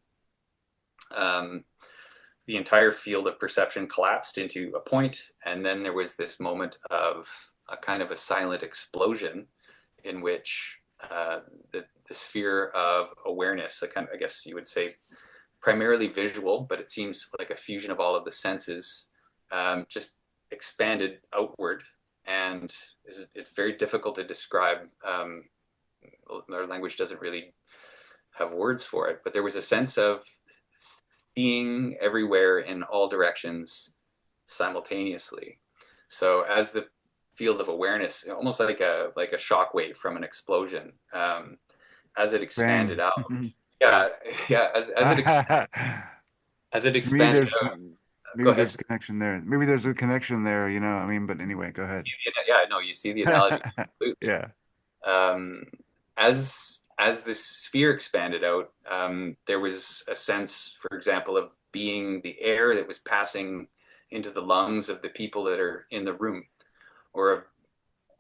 The entire field of perception collapsed into a point, and then there was this moment of a kind of a silent explosion in which the sphere of awareness, I guess you would say primarily visual, but it seems like a fusion of all of the senses, just expanded outward. And it's very difficult to describe. Our language doesn't really have words for it, but there was a sense of being everywhere in all directions simultaneously. So as the field of awareness, almost like a shock wave from an explosion, as it expanded out. Yeah, as it expanded out. Maybe there's a connection there. Maybe there's a connection there, but anyway, go ahead. Yeah, no, you see the analogy. Completely. Yeah. As this sphere expanded out, there was a sense, for example, of being the air that was passing into the lungs of the people that are in the room, or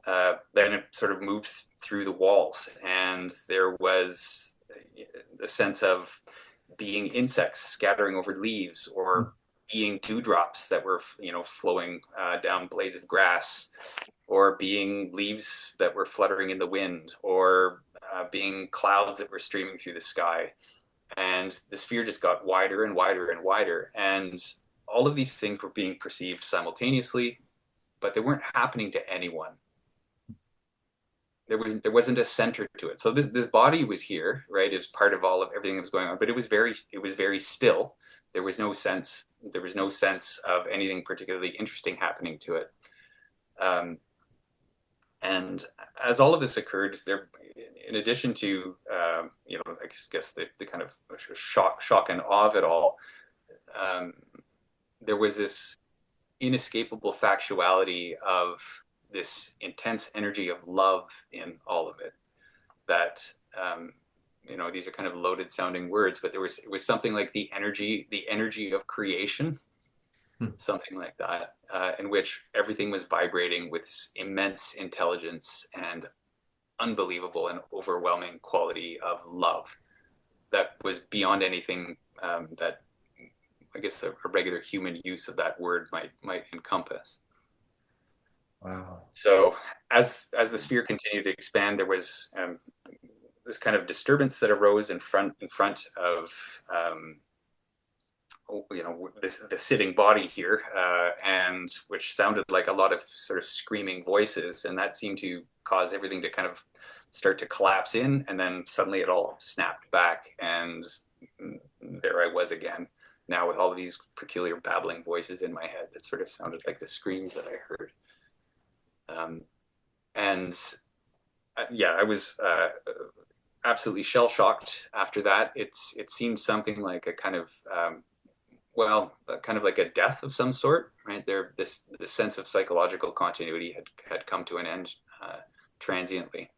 then it sort of moved through the walls, and there was the sense of being insects scattering over leaves, or being dewdrops that were, flowing down blades of grass, or being leaves that were fluttering in the wind, or being clouds that were streaming through the sky. And the sphere just got wider and wider and wider. And all of these things were being perceived simultaneously, but they weren't happening to anyone. There wasn't a center to it. So this body was here, right, as part of all of everything that was going on, but it was very still. There was no sense of anything particularly interesting happening to it. And as all of this occurred, there, in addition to I guess the kind of shock and awe of it all, there was this inescapable factuality of this intense energy of love in all of it. That these are kind of loaded sounding words, but it was something like the energy of creation, something like that, in which everything was vibrating with immense intelligence and unbelievable and overwhelming quality of love that was beyond anything that I guess a regular human use of that word might encompass. Wow. So as the sphere continued to expand, there was this kind of disturbance that arose in front of the sitting body here, and which sounded like a lot of sort of screaming voices, and that seemed to cause everything to kind of start to collapse in, and then suddenly it all snapped back, and there I was again, now with all of these peculiar babbling voices in my head that sort of sounded like the screams that I heard. I was absolutely shell shocked after that. It seemed something like a kind of kind of like a death of some sort, right? This sense of psychological continuity had come to an end transiently,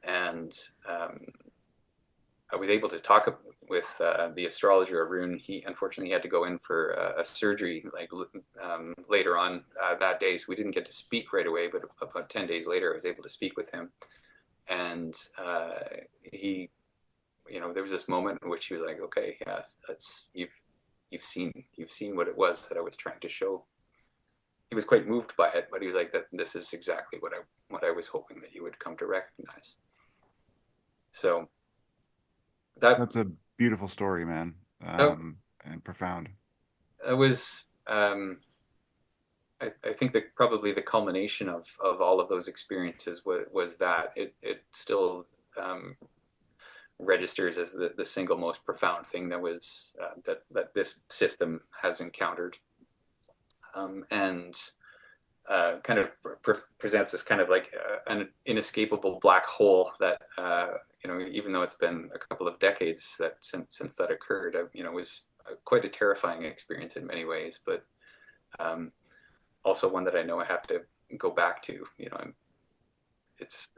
and I was able to talk with the astrologer Arun. He unfortunately had to go in for a surgery later on that day, so we didn't get to speak right away. But about 10 days later, I was able to speak with him, and he, there was this moment in which he was like, "Okay, yeah, you've seen what it was that I was trying to show." He was quite moved by it, but he was like, "That this is exactly what I was hoping that you would come to recognize." So that's a beautiful story, man, and profound. It was, I think that probably the culmination of all of those experiences was that it still registers as the single most profound thing that was that this system has encountered, and kind of presents this kind of like an inescapable black hole that even though it's been a couple of decades that since that occurred, was quite a terrifying experience in many ways, but also one that I know I have to go back to. It's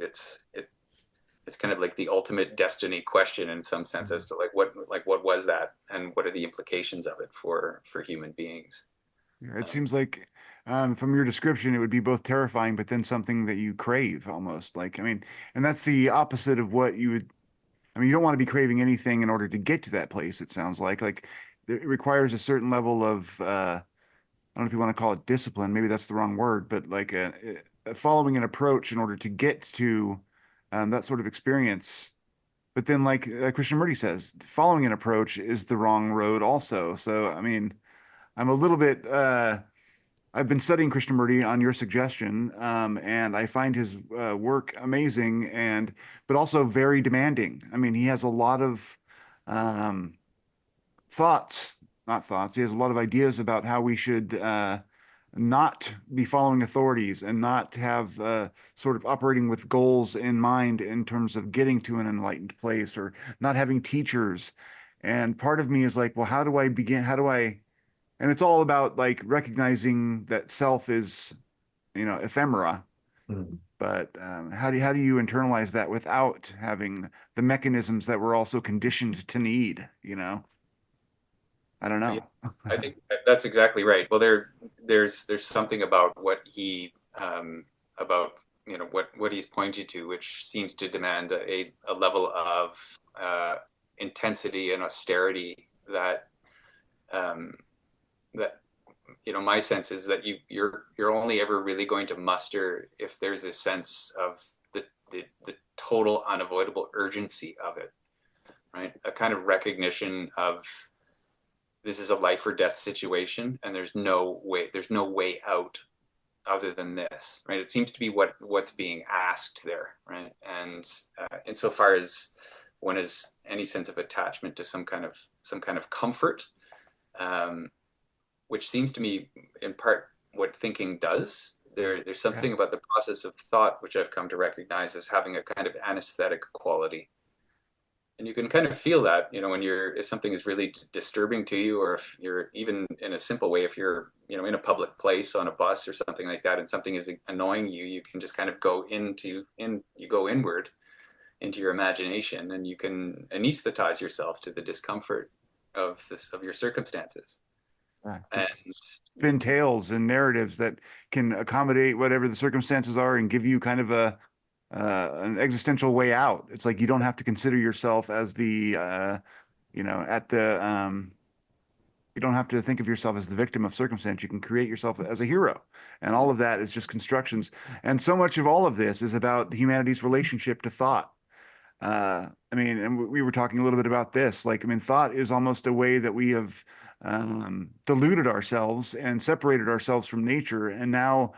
kind of like the ultimate destiny question in some sense, as to what was that, and what are the implications of it for human beings. It seems like, from your description, it would be both terrifying, but then something that you crave almost. Like, I mean, and that's the opposite of what you would. I mean, you don't want to be craving anything in order to get to that place. It sounds like it requires a certain level of, I don't know if you want to call it discipline. Maybe that's the wrong word, but like following an approach in order to get to that sort of experience. But then, like Krishnamurti says, following an approach is the wrong road also. So, I mean, I'm a little bit. I've been studying Krishnamurti on your suggestion, and I find his work amazing, but also very demanding. I mean, he has a lot of um, thoughts, not thoughts. He has a lot of ideas about how we should not be following authorities and not have sort of operating with goals in mind in terms of getting to an enlightened place, or not having teachers. And part of me is like, well, how do I begin? How do I? And it's all about like recognizing that self is, ephemera. Mm. But how do you internalize that without having the mechanisms that we're also conditioned to need? I don't Yeah, know. I think that's exactly right. Well, there's something about what he about what he's pointed to, which seems to demand a level of intensity and austerity that that my sense is that you're only ever really going to muster if there's a sense of the total unavoidable urgency of it, right? A kind of recognition of this is a life or death situation, and there's no way out other than this, right? It seems to be what's being asked there, right? And insofar as one has any sense of attachment to some kind of comfort, which seems to me in part what thinking does. There's something about the process of thought which I've come to recognize as having a kind of anesthetic quality. And you can kind of feel that, when if something is really disturbing to you, or if you're even in a simple way, if you're, in a public place on a bus or something like that, and something is annoying you, you can just kind of go inward into your imagination, and you can anesthetize yourself to the discomfort of your circumstances. And Spin tales and narratives that can accommodate whatever the circumstances are and give you kind of an existential way out. It's like you don't have to consider yourself as the you don't have to think of yourself as the victim of circumstance. You can create yourself as a hero, and all of that is just constructions. And so much of all of this is about humanity's relationship to thought. And we were talking a little bit about this. Thought is almost a way that we have deluded ourselves and separated ourselves from nature, and now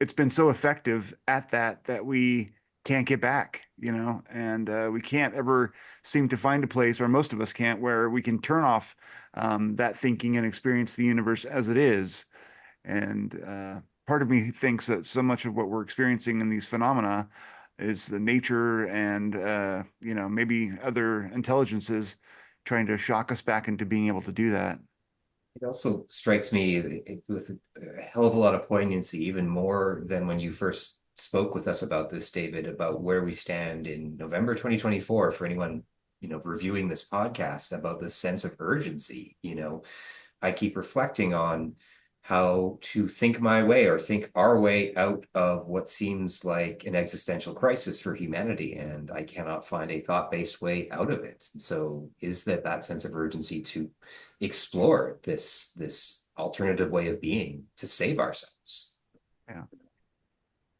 it's been so effective at that we can't get back, and we can't ever seem to find a place, or most of us can't, where we can turn off that thinking and experience the universe as it is. And part of me thinks that so much of what we're experiencing in these phenomena is the nature and maybe other intelligences trying to shock us back into being able to do that. It also strikes me with a hell of a lot of poignancy, even more than when you first spoke with us about this, David, about where we stand in November 2024, for anyone, reviewing this podcast, about this sense of urgency. I keep reflecting on how to think my way, or think our way, out of what seems like an existential crisis for humanity, and I cannot find a thought-based way out of it. So is that sense of urgency to explore this alternative way of being to save ourselves? Yeah,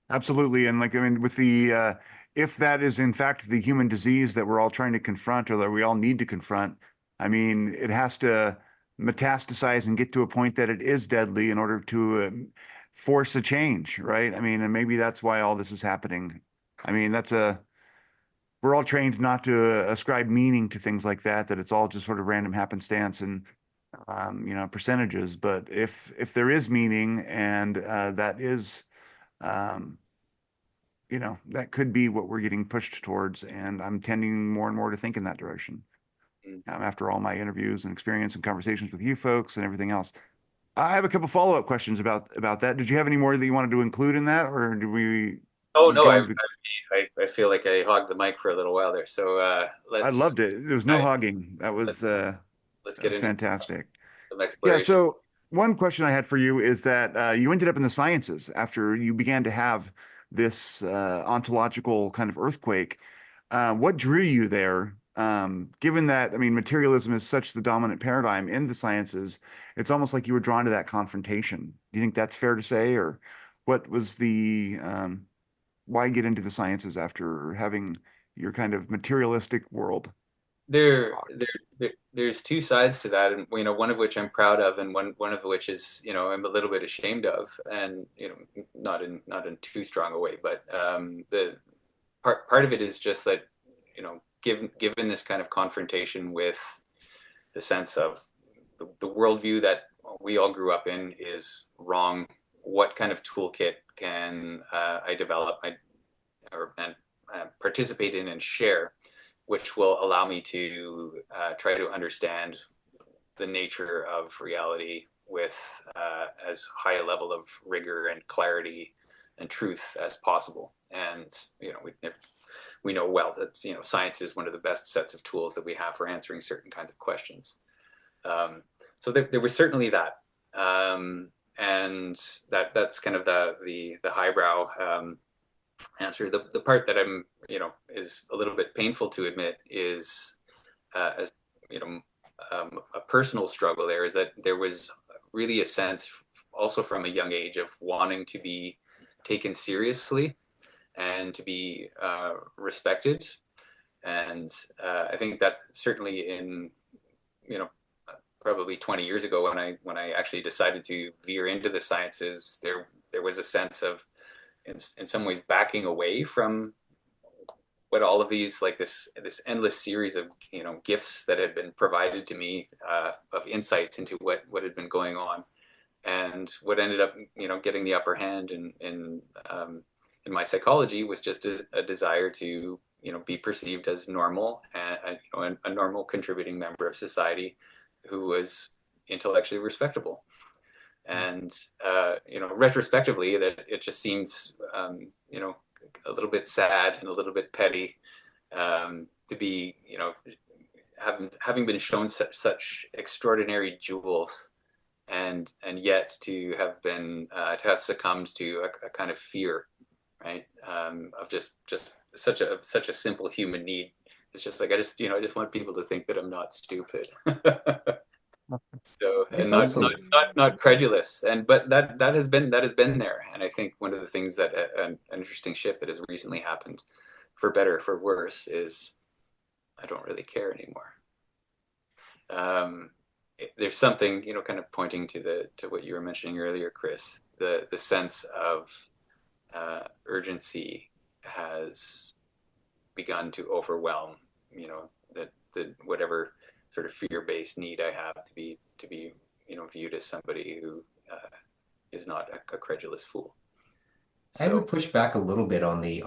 absolutely. And with the if that is in fact the human disease that we're all trying to confront, or that we all need to confront, it has to metastasize and get to a point that it is deadly in order to force a change, right? And maybe that's why all this is happening. We're all trained not to ascribe meaning to things like that, that it's all just sort of random happenstance and percentages. But if there is meaning, and that is that could be what we're getting pushed towards, and I'm tending more and more to think in that direction. After all my interviews and experience and conversations with you folks and everything else. I have a couple follow-up questions about that. Did you have any more that you wanted to include in that, or do we? Oh no, I feel like I hogged the mic for a little while there. So I loved it. There was no hogging. That was let's get into fantastic. some exploration. Yeah. So one question I had for you is that you ended up in the sciences after you began to have this ontological kind of earthquake. What drew you there? Given that, materialism is such the dominant paradigm in the sciences, it's almost like you were drawn to that confrontation. Do you think that's fair to say, or what was the why get into the sciences after having your kind of materialistic world? There's two sides to that, and one of which I'm proud of, and one of which is I'm a little bit ashamed of, and not in too strong a way, but the part of it is just that given this kind of confrontation with the sense of the worldview that we all grew up in is wrong, what kind of toolkit can I develop and participate in and share, which will allow me to try to understand the nature of reality with as high a level of rigor and clarity and truth as possible. And we know well that science is one of the best sets of tools that we have for answering certain kinds of questions. So there was certainly that, and that's kind of the highbrow answer. The part that I'm, is a little bit painful to admit is, as you know, a personal struggle there, is that there was really a sense, also from a young age, of wanting to be taken seriously and to be respected. And I think that certainly in, you know, probably 20 years ago, when I actually decided to veer into the sciences, there was a sense of, in some ways, backing away from what all of these, like this endless series of, gifts that had been provided to me, of insights into what had been going on. And what ended up, getting the upper hand in my psychology was just a desire to, be perceived as normal, and a normal contributing member of society who was intellectually respectable. And retrospectively, that it just seems, a little bit sad and a little bit petty, to be, having been shown such extraordinary jewels, and yet to have been, to have succumbed to a kind of fear, right? Of just such a simple human need. It's just like, I just want people to think that I'm not stupid. So, and It's also not credulous. But that has been there. And I think one of the things that, an interesting shift that has recently happened, for better or for worse, is I don't really care anymore. There's something, kind of pointing to what you were mentioning earlier, Chris. The sense of urgency has begun to overwhelm, that whatever sort of fear-based need I have to be viewed as somebody who is not a credulous fool. I So would push back a little bit on the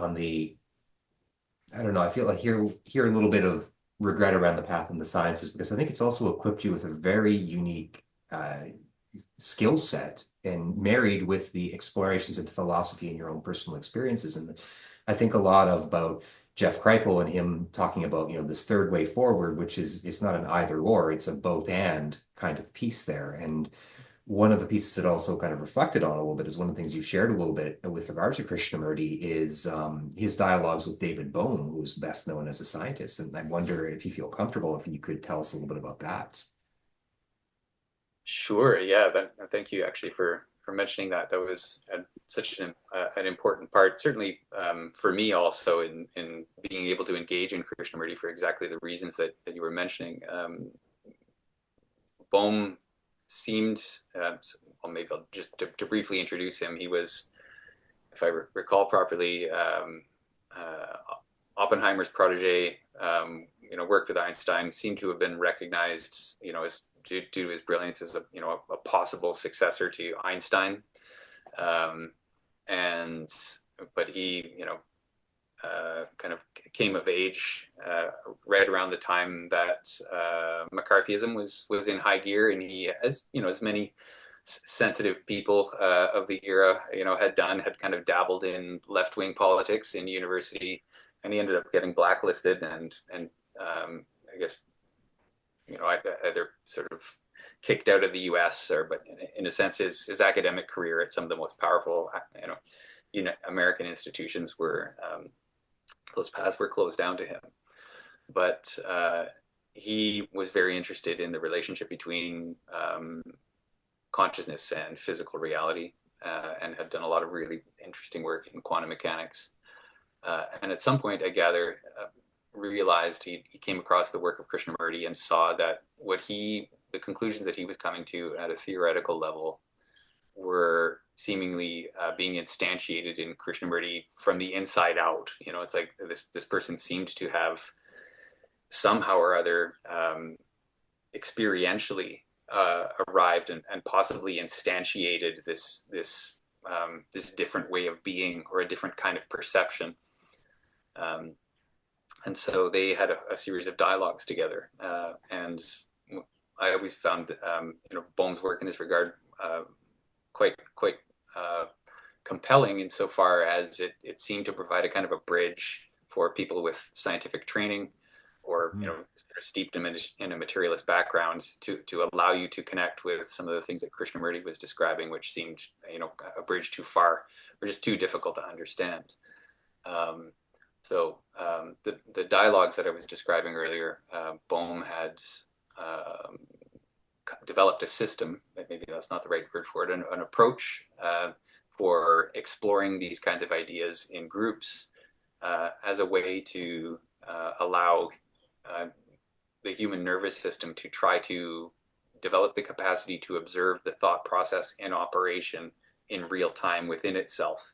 I don't know, I feel like here a little bit of regret around the path in the sciences, because I think it's also equipped you with a very unique skill set, and married with the explorations into philosophy and your own personal experiences. And I think a lot about Jeff Kripal and him talking about, this third way forward, which is, it's not an either or, it's a both and kind of piece there. And one of the pieces that also kind of reflected on a little bit is one of the things you've shared a little bit with regards to Krishnamurti is his dialogues with David Bohm, who's best known as a scientist. And I wonder if you feel comfortable, if you could tell us a little bit about that. sure, yeah. Thank you actually for mentioning that. That was such an important part, certainly, for me also, in being able to engage in Krishnamurti for exactly the reasons that you were mentioning. Bohm seemed, well, maybe I'll just to briefly introduce him. He was, if I recall properly, Oppenheimer's protege. Worked with Einstein. Seemed to have been recognized, as due to his brilliance, as a possible successor to Einstein. And but he, kind of came of age right around the time that McCarthyism was in high gear, and he, as many sensitive people of the era, had kind of dabbled in left-wing politics in university, and he ended up getting blacklisted, and I guess, either sort of kicked out of the U.S. but in a sense, his academic career at some of the most powerful, American institutions were, those paths were closed down to him. But he was very interested in the relationship between consciousness and physical reality, and had done a lot of really interesting work in quantum mechanics. And at some point, I gather, realized he came across the work of Krishnamurti and saw that the conclusions that he was coming to at a theoretical level were seemingly being instantiated in Krishnamurti from the inside out. It's like this person seemed to have somehow or other experientially arrived and possibly instantiated this different way of being, or a different kind of perception. And so they had a series of dialogues together, and I always found Bohm's work in this regard quite compelling, insofar as it seemed to provide a kind of a bridge for people with scientific training, or sort of steeped in a materialist background, to allow you to connect with some of the things that Krishnamurti was describing, which seemed a bridge too far, or just too difficult to understand. The dialogues that I was describing earlier, Bohm had um, developed a system, maybe that's not the right word for it, an approach for exploring these kinds of ideas in groups as a way to allow the human nervous system to try to develop the capacity to observe the thought process in operation in real time within itself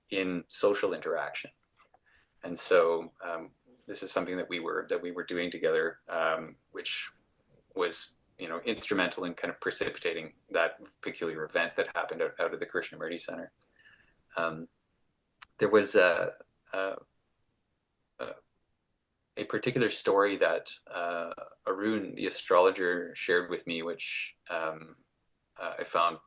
in social interaction. And so this is something that we were doing together, which was instrumental in kind of precipitating that peculiar event that happened out of the Krishnamurti Center. There was a particular story that Arun, the astrologer, shared with me, which I found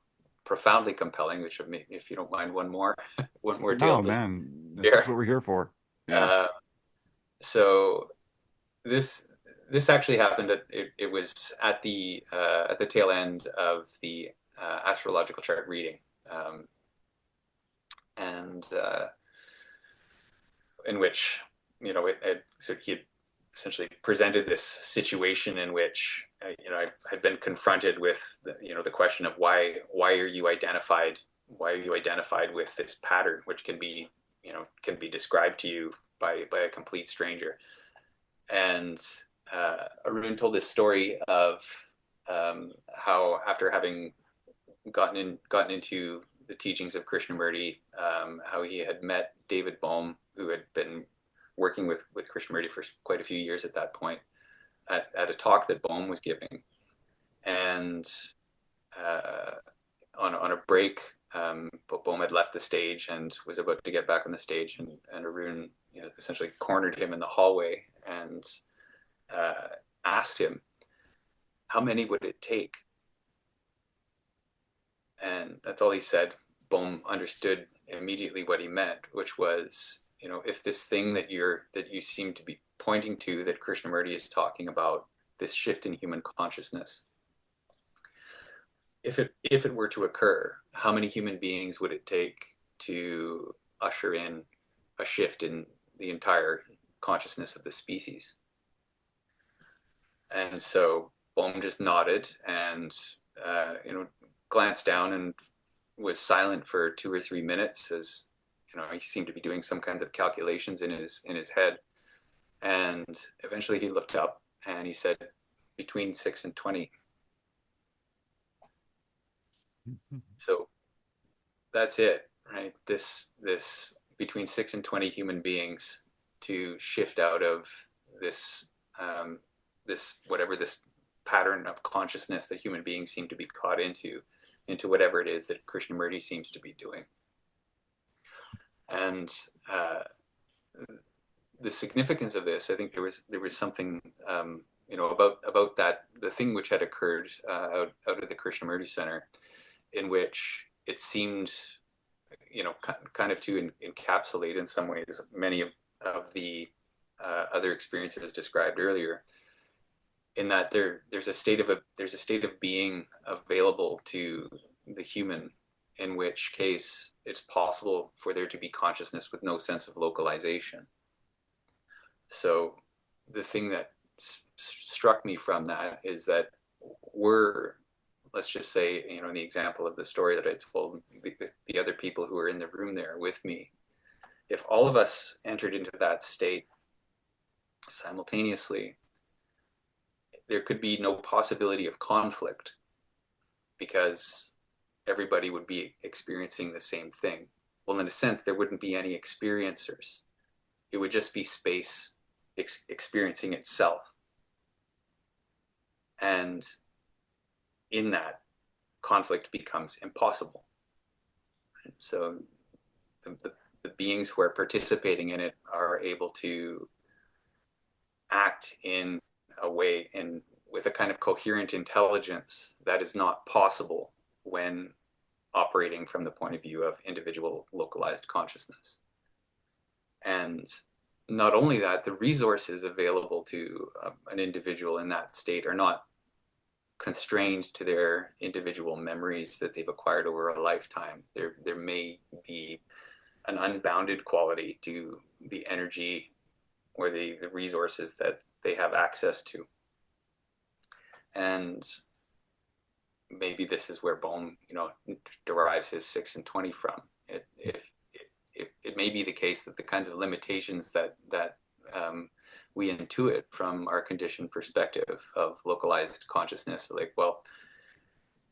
profoundly compelling. Which, if you don't mind, one more Oh tale to man, that's share. what we're here for. Yeah. So this actually happened. It was at the tail end of the astrological chart reading, and in which so he had essentially presented this situation in which I had been confronted with the question of why are you identified with this pattern, which can be described to you by a complete stranger. And Arun told this story of how, after having gotten into the teachings of Krishnamurti, how he had met David Bohm, who had been working with Krishnamurti for quite a few years at that point, at a talk that Bohm was giving. And on a break, Bohm had left the stage and was about to get back on the stage, and Arun essentially cornered him in the hallway and asked him, how many would it take? And that's all he said. Bohm understood immediately what he meant, which was, if this thing that you seem to be pointing to, that Krishnamurti is talking about, this shift in human consciousness, if it were to occur, how many human beings would it take to usher in a shift in the entire consciousness of the species? And so Bohm just nodded and glanced down and was silent for 2 or 3 minutes, as he seemed to be doing some kinds of calculations in his head. And eventually he looked up and he said, between 6 and 20. So that's it, right? This between 6 and 20 human beings to shift out of this this pattern of consciousness that human beings seem to be caught into whatever it is that Krishnamurti seems to be doing. And the significance of this, I think there was something about that, the thing which had occurred out of the Krishnamurti Center, in which it seemed kind of to encapsulate in some ways many of the other experiences described earlier, in that there's a state of being available to the human, in which case it's possible for there to be consciousness with no sense of localization. So the thing that struck me from that is that let's just say, in the example of the story that I told, the other people who were in the room there with me, if all of us entered into that state simultaneously, there could be no possibility of conflict, because everybody would be experiencing the same thing. Well, in a sense, there wouldn't be any experiencers. It would just be space experiencing itself. And in that, conflict becomes impossible. So the beings who are participating in it are able to act in a way with a kind of coherent intelligence that is not possible when operating from the point of view of individual localized consciousness. And not only that, the resources available to an individual in that state are not constrained to their individual memories that they've acquired over a lifetime. There may be an unbounded quality to the energy or the resources that they have access to. And maybe this is where Bohm, derives his 6 and 20 from. It may be the case that the kinds of limitations that we intuit from our conditioned perspective of localized consciousness, like, well,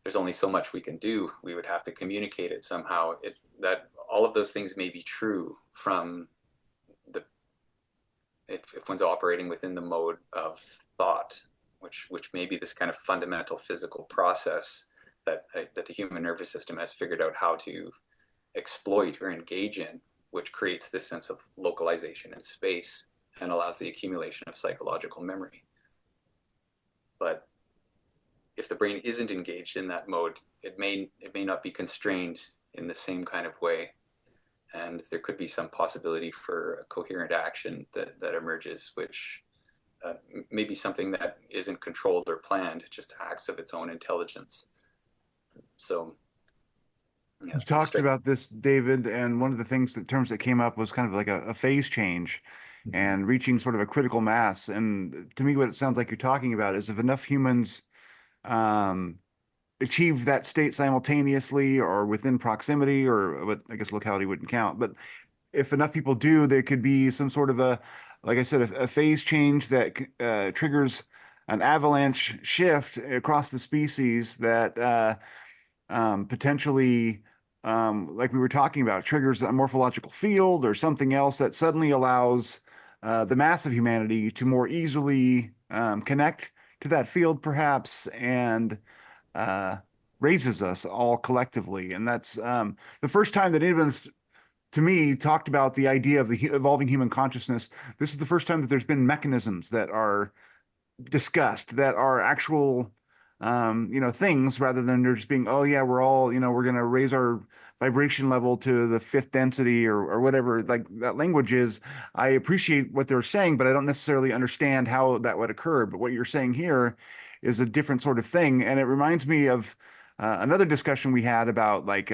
there's only so much we can do. We would have to communicate it somehow. That all of those things may be true from if one's operating within the mode of thought, which may be this kind of fundamental physical process that the human nervous system has figured out how to exploit or engage in, which creates this sense of localization in space and allows the accumulation of psychological memory. But if the brain isn't engaged in that mode, it may not be constrained in the same kind of way. And there could be some possibility for a coherent action that emerges, which may be something that isn't controlled or planned. It just acts of its own intelligence. So, yeah, You've talked about this, David, and one of the terms that came up was kind of like a phase change and reaching sort of a critical mass. And to me, what it sounds like you're talking about is if enough humans um, achieve that state simultaneously or within proximity, or what I guess locality wouldn't count, but if enough people do, there could be some sort of like I said, a phase change that triggers an avalanche shift across the species that potentially, like we were talking about, triggers a morphological field or something else that suddenly allows the mass of humanity to more easily connect to that field, perhaps, and uh, raises us all collectively. And that's the first time that anyone's, to me, talked about the idea of the evolving human consciousness. This is the first time that there's been mechanisms that are discussed that are actual things, rather than there just being, oh yeah, we're all, we're going to raise our vibration level to the fifth density, or whatever like that language is. I appreciate what they're saying, but I don't necessarily understand how that would occur. But what you're saying here is a different sort of thing, and it reminds me of another discussion we had about, like,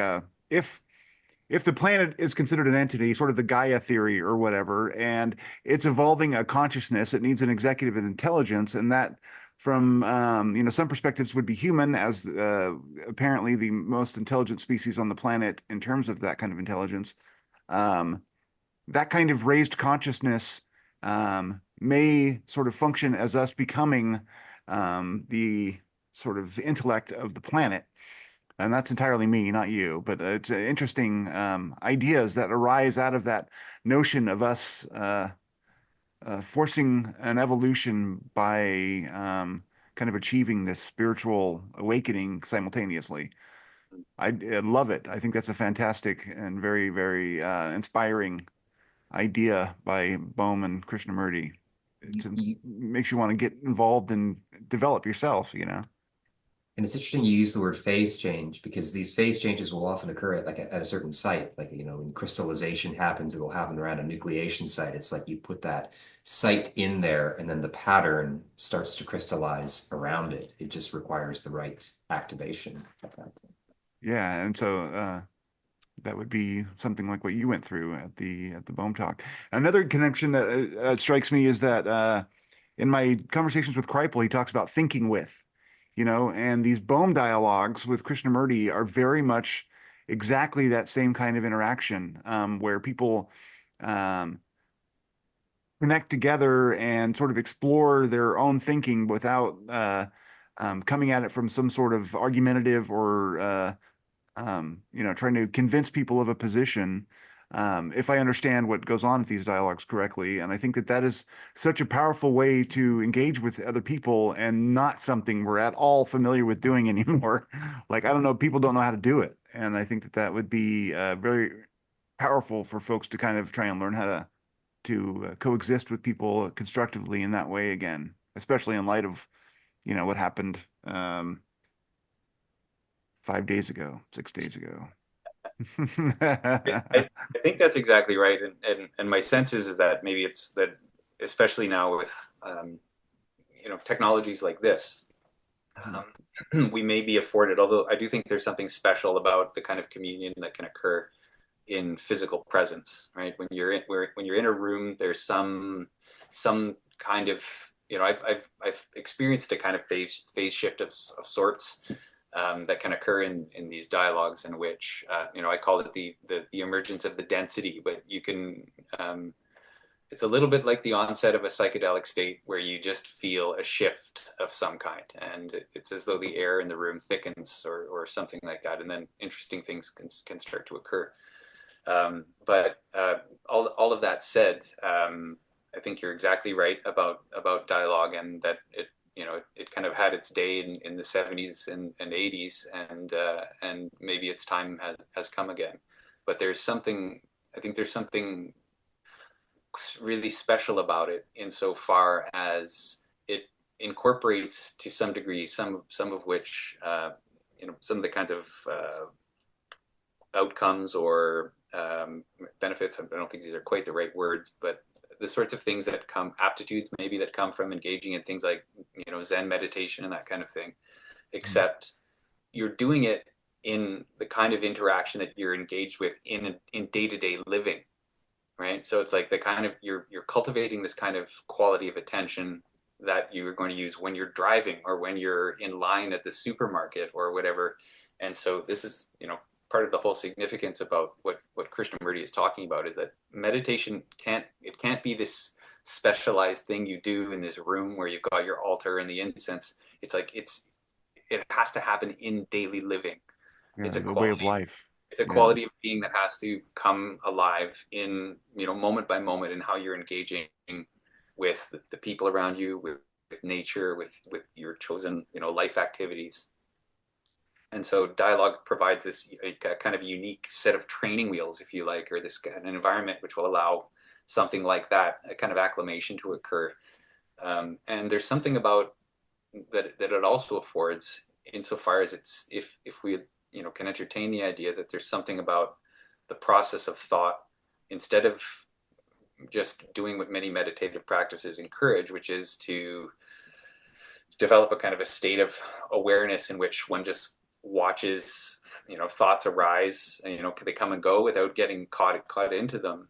if the planet is considered an entity, sort of the Gaia theory or whatever, and it's evolving a consciousness, it needs an executive intelligence, and that, from some perspectives, would be human, as apparently the most intelligent species on the planet in terms of that kind of intelligence. Um, that kind of raised consciousness may sort of function as us becoming the sort of intellect of the planet. And that's entirely me, not you. But it's interesting ideas that arise out of that notion of us forcing an evolution by kind of achieving this spiritual awakening simultaneously. I love it. I think that's a fantastic and very, very inspiring idea by Bohm and Krishnamurti. It makes you want to get involved and develop yourself. And it's interesting you use the word phase change, because these phase changes will often occur at a certain site. Like, when crystallization happens, it'll happen around a nucleation site. It's like you put that site in there and then the pattern starts to crystallize around it. It just requires the right activation. Yeah, and so that would be something like what you went through at the Bohm talk. Another connection that strikes me is that in my conversations with Kripal, he talks about thinking with, and these Bohm dialogues with Krishnamurti are very much exactly that same kind of interaction, where people connect together and sort of explore their own thinking without coming at it from some sort of argumentative or trying to convince people of a position. If I understand what goes on with these dialogues correctly. And I think that that is such a powerful way to engage with other people, and not something we're at all familiar with doing anymore. Like, I don't know, people don't know how to do it. And I think that that would be very powerful for folks to kind of try and learn how to coexist with people constructively in that way again, especially in light of, what happened 5 days ago, 6 days ago. I think that's exactly right, and my sense is that maybe it's that, especially now with technologies like this, we may be afforded. Although I do think there's something special about the kind of communion that can occur in physical presence, right? When you're in a room, there's some kind of, I've experienced a kind of phase shift of sorts that can occur in these dialogues, in which I call it the emergence of the density. But you can it's a little bit like the onset of a psychedelic state, where you just feel a shift of some kind, and it's as though the air in the room thickens, or something like that, and then interesting things can start to occur. But all of that said, I think you're exactly right about dialogue, and that it kind of had its day in the 70s and 80s, and maybe its time has come again. But I think there's something really special about it, insofar as it incorporates, to some degree, some of which some of the kinds of outcomes or benefits. I don't think these are quite the right words, but the sorts of things that come, aptitudes maybe, that come from engaging in things like Zen meditation and that kind of thing, except you're doing it in the kind of interaction that you're engaged with in day-to-day living, right? So it's like the kind of, you're cultivating this kind of quality of attention that you're going to use when you're driving, or when you're in line at the supermarket, or whatever. And so this is, part of the whole significance about what Krishnamurti is talking about, is that meditation can't be this specialized thing you do in this room where you've got your altar and the incense. It's like it has to happen in daily living. Yeah, It's a the way of life. It's a quality of being that has to come alive in, moment by moment, in how you're engaging with the people around you, with nature, with your chosen, life activities. And so dialogue provides this kind of unique set of training wheels, if you like, or this an environment which will allow something like that, a kind of acclimation, to occur. And there's something about that it also affords, insofar as it's, if we can entertain the idea that there's something about the process of thought, instead of just doing what many meditative practices encourage, which is to develop a kind of a state of awareness in which one just watches, thoughts arise, and they come and go without getting caught into them.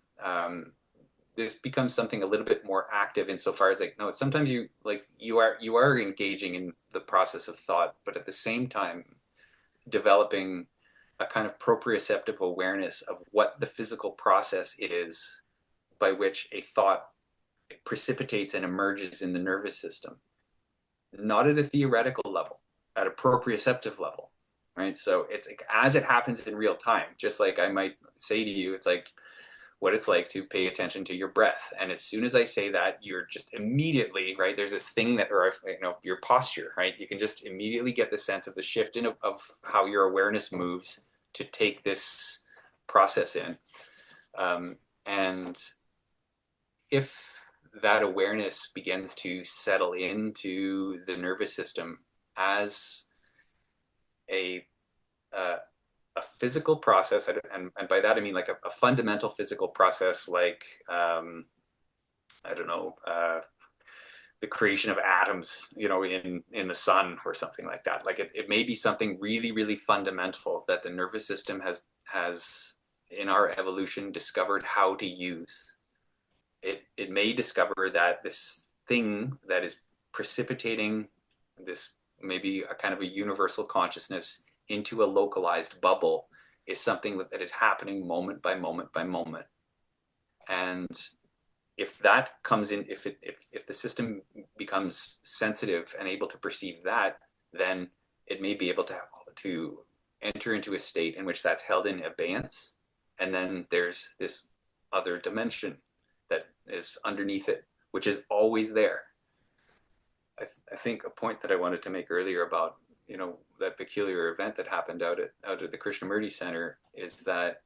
This becomes something a little bit more active, insofar as, like, no, sometimes you are engaging in the process of thought, but at the same time developing a kind of proprioceptive awareness of what the physical process is by which a thought precipitates and emerges in the nervous system, not at a theoretical level, at a proprioceptive level, right? So it's like, as it happens in real time, just like I might say to you, it's like what it's like to pay attention to your breath. And as soon as I say that, you're just immediately, right, there's this thing that, or your posture, right? You can just immediately get the sense of the shift of how your awareness moves to take this process in. And if that awareness begins to settle into the nervous system as a physical process, and by that I mean like a fundamental physical process, like I don't know, the creation of atoms, in the sun, or something like that. Like it may be something really, really fundamental that the nervous system has in our evolution discovered how to use. It may discover that this thing that is precipitating this, maybe a kind of a universal consciousness into a localized bubble, is something that is happening moment by moment by moment. And if that comes in, if the system becomes sensitive and able to perceive that, then it may be able to enter into a state in which that's held in abeyance, and then there's this other dimension that is underneath it, which is always there. I think a point that I wanted to make earlier about that peculiar event that happened out at the Krishnamurti Center is that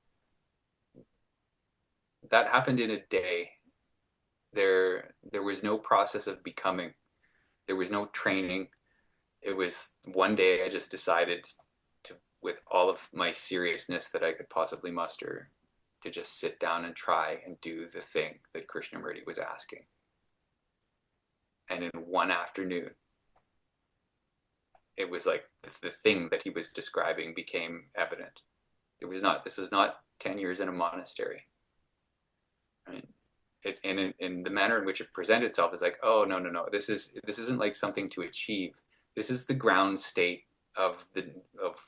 happened in a day. There was no process of becoming. There was no training. It was one day I just decided to, with all of my seriousness that I could possibly muster, to just sit down and try and do the thing that Krishnamurti was asking. And in one afternoon, it was like the thing that he was describing became evident. It was not. This was not 10 years in a monastery. Right? In the manner in which it presented itself is like, oh, no, no, no. This isn't like something to achieve. This is the ground state of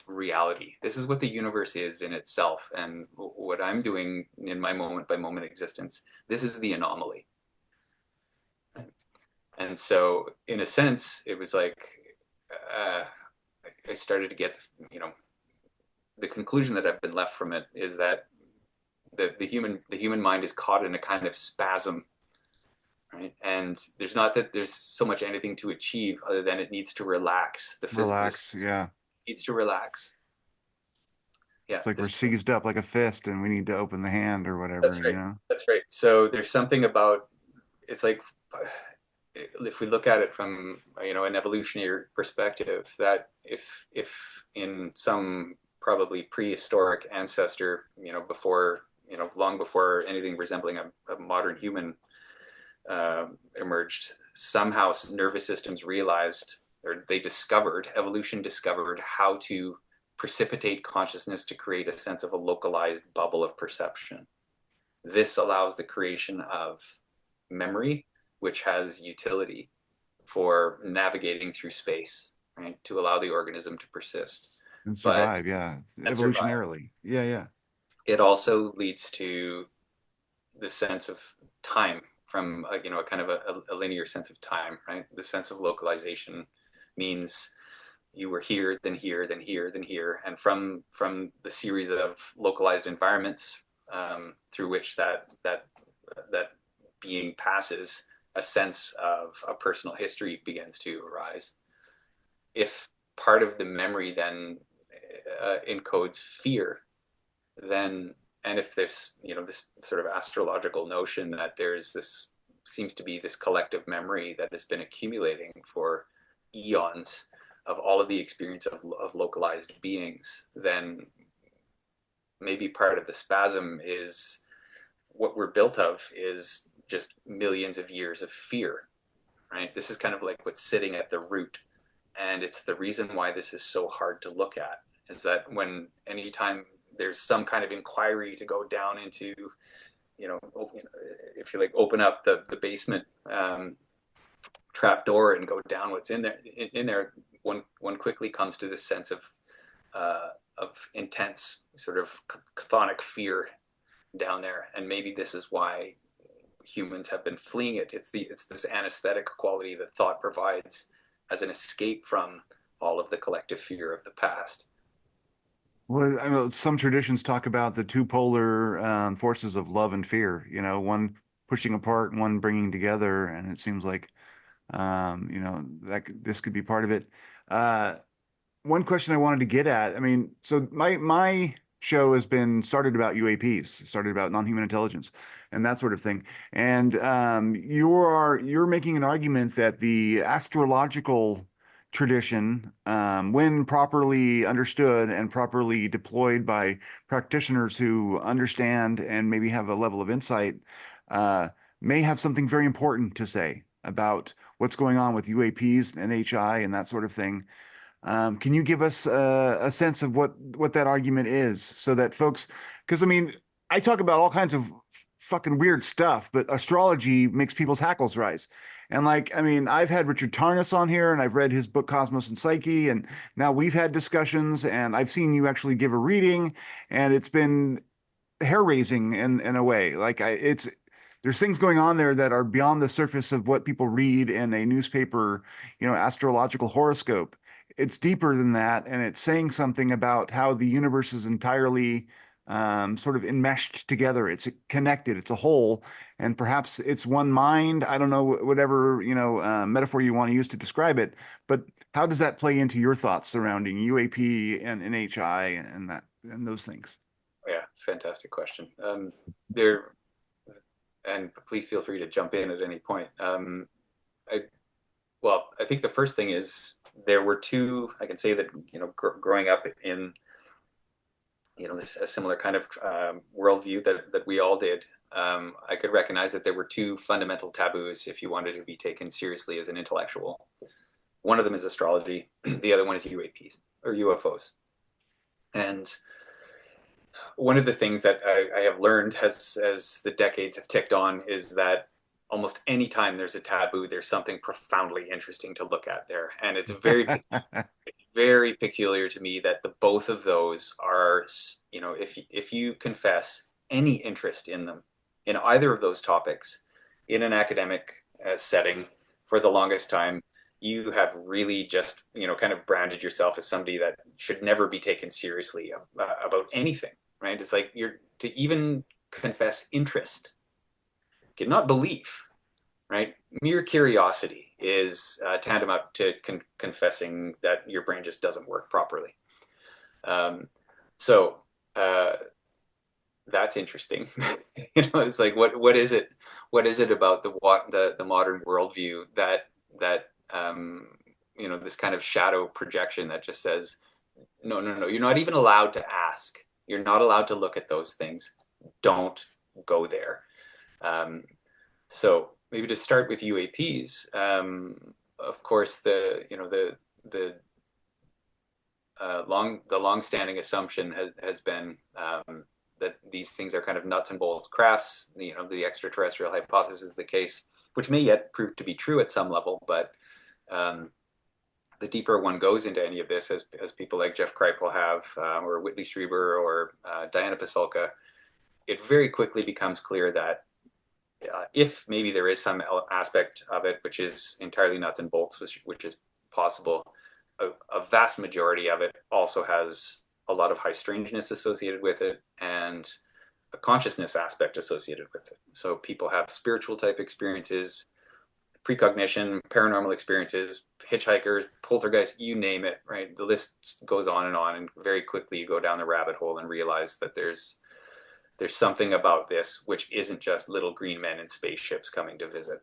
reality. This is what the universe is in itself, and what I'm doing in my moment by moment existence. This is the anomaly. And so, in a sense, it was like I started to get, the conclusion that I've been left from it is that the human mind is caught in a kind of spasm, right? And there's not that there's so much anything to achieve other than it needs to relax. The Relax, yeah. needs to relax. Yeah, It's like we're seized up like a fist and we need to open the hand or whatever, that's right. That's right. So there's something about, it's like, if we look at it from an evolutionary perspective, that if in some probably prehistoric ancestor, before long before anything resembling a modern human emerged, somehow nervous systems realized, or evolution discovered how to precipitate consciousness to create a sense of a localized bubble of perception. This allows the creation of memory, which has utility for navigating through space, right? To allow the organism to persist. And survive, yeah. Evolutionarily. Yeah, yeah. It also leads to the sense of time from, a kind of a linear sense of time, right? The sense of localization means you were here, then here, then here, then here. And from the series of localized environments through which that being passes, a sense of a personal history begins to arise. If part of the memory then encodes fear, then, and if there's this sort of astrological notion that seems to be this collective memory that has been accumulating for eons of all of the experience of localized beings, then maybe part of the spasm is what we're built of is just millions of years of fear, right? This is kind of like what's sitting at the root. And it's the reason why this is so hard to look at, is that anytime there's some kind of inquiry to go down into, if you like, open up the basement trap door and go down what's in there, one quickly comes to this sense of intense sort of chthonic fear down there. And maybe this is why humans have been fleeing it. It's this anesthetic quality that thought provides as an escape from all of the collective fear of the past. Well, I know some traditions talk about the two polar forces of love and fear, one pushing apart, one bringing together. And it seems like, this could be part of it. One question I wanted to get at, so my show has been started about UAPs, started about non-human intelligence and that sort of thing. And you're making an argument that the astrological tradition, when properly understood and properly deployed by practitioners who understand and maybe have a level of insight, may have something very important to say about what's going on with UAPs and HI and that sort of thing. Can you give us a sense of what that argument is, so that folks, because I talk about all kinds of fucking weird stuff, but astrology makes people's hackles rise. And I've had Richard Tarnas on here, and I've read his book Cosmos and Psyche, and now we've had discussions, and I've seen you actually give a reading, and it's been hair-raising in a way. There's things going on there that are beyond the surface of what people read in a newspaper, astrological horoscope. It's deeper than that, and it's saying something about how the universe is entirely sort of enmeshed together. It's connected. It's a whole, and perhaps it's one mind. I don't know, whatever metaphor you want to use to describe it. But how does that play into your thoughts surrounding UAP and NHI and those things? Yeah, fantastic question. And please feel free to jump in at any point. I think the first thing is, there were two, I can say that, growing up in, a similar kind of worldview that we all did, I could recognize that there were two fundamental taboos if you wanted to be taken seriously as an intellectual. One of them is astrology. The other one is UAPs or UFOs. And one of the things that I have learned as the decades have ticked on is that almost any time there's a taboo, there's something profoundly interesting to look at there. And it's very peculiar to me that the both of those are, if you confess any interest in them, in either of those topics, in an academic setting for the longest time, you have really just, kind of branded yourself as somebody that should never be taken seriously about anything, right? It's like you're to even confess interest, okay, not belief, right? Mere curiosity is tantamount to confessing that your brain just doesn't work properly. Um, so that's interesting. It's like what is it? What is it about the modern worldview that this kind of shadow projection that just says no, no, no, you're not even allowed to ask. You're not allowed to look at those things. Don't go there. Um, so maybe to start with UAPs, of course, the the long-standing assumption has been that these things are kind of nuts and bolts crafts. The extraterrestrial hypothesis is the case, which may yet prove to be true at some level, but the deeper one goes into any of this, as people like Jeff Kripal have, or Whitley Strieber, or Diana Pasulka, it very quickly becomes clear that if maybe there is some aspect of it which is entirely nuts and bolts, which is possible, a vast majority of it also has a lot of high strangeness associated with it and a consciousness aspect associated with it. So people have spiritual type experiences, precognition, paranormal experiences, hitchhikers, poltergeist, you name it, right? The list goes on, and very quickly you go down the rabbit hole and realize that there's something about this which isn't just little green men in spaceships coming to visit.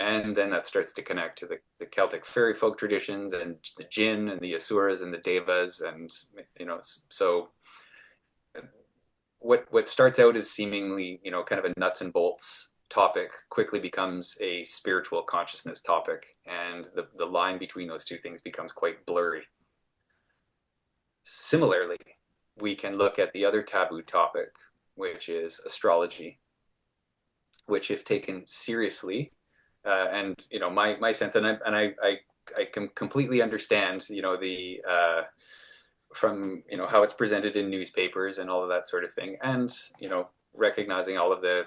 And then that starts to connect to the Celtic fairy folk traditions and the Jinn and the Asuras and the Devas. And, so what starts out as seemingly, kind of a nuts and bolts topic quickly becomes a spiritual consciousness topic. And the line between those two things becomes quite blurry. Similarly, we can look at the other taboo topic, which is astrology, which, if taken seriously, and my sense, and I can completely understand, the from how it's presented in newspapers and all of that sort of thing, and recognizing all of the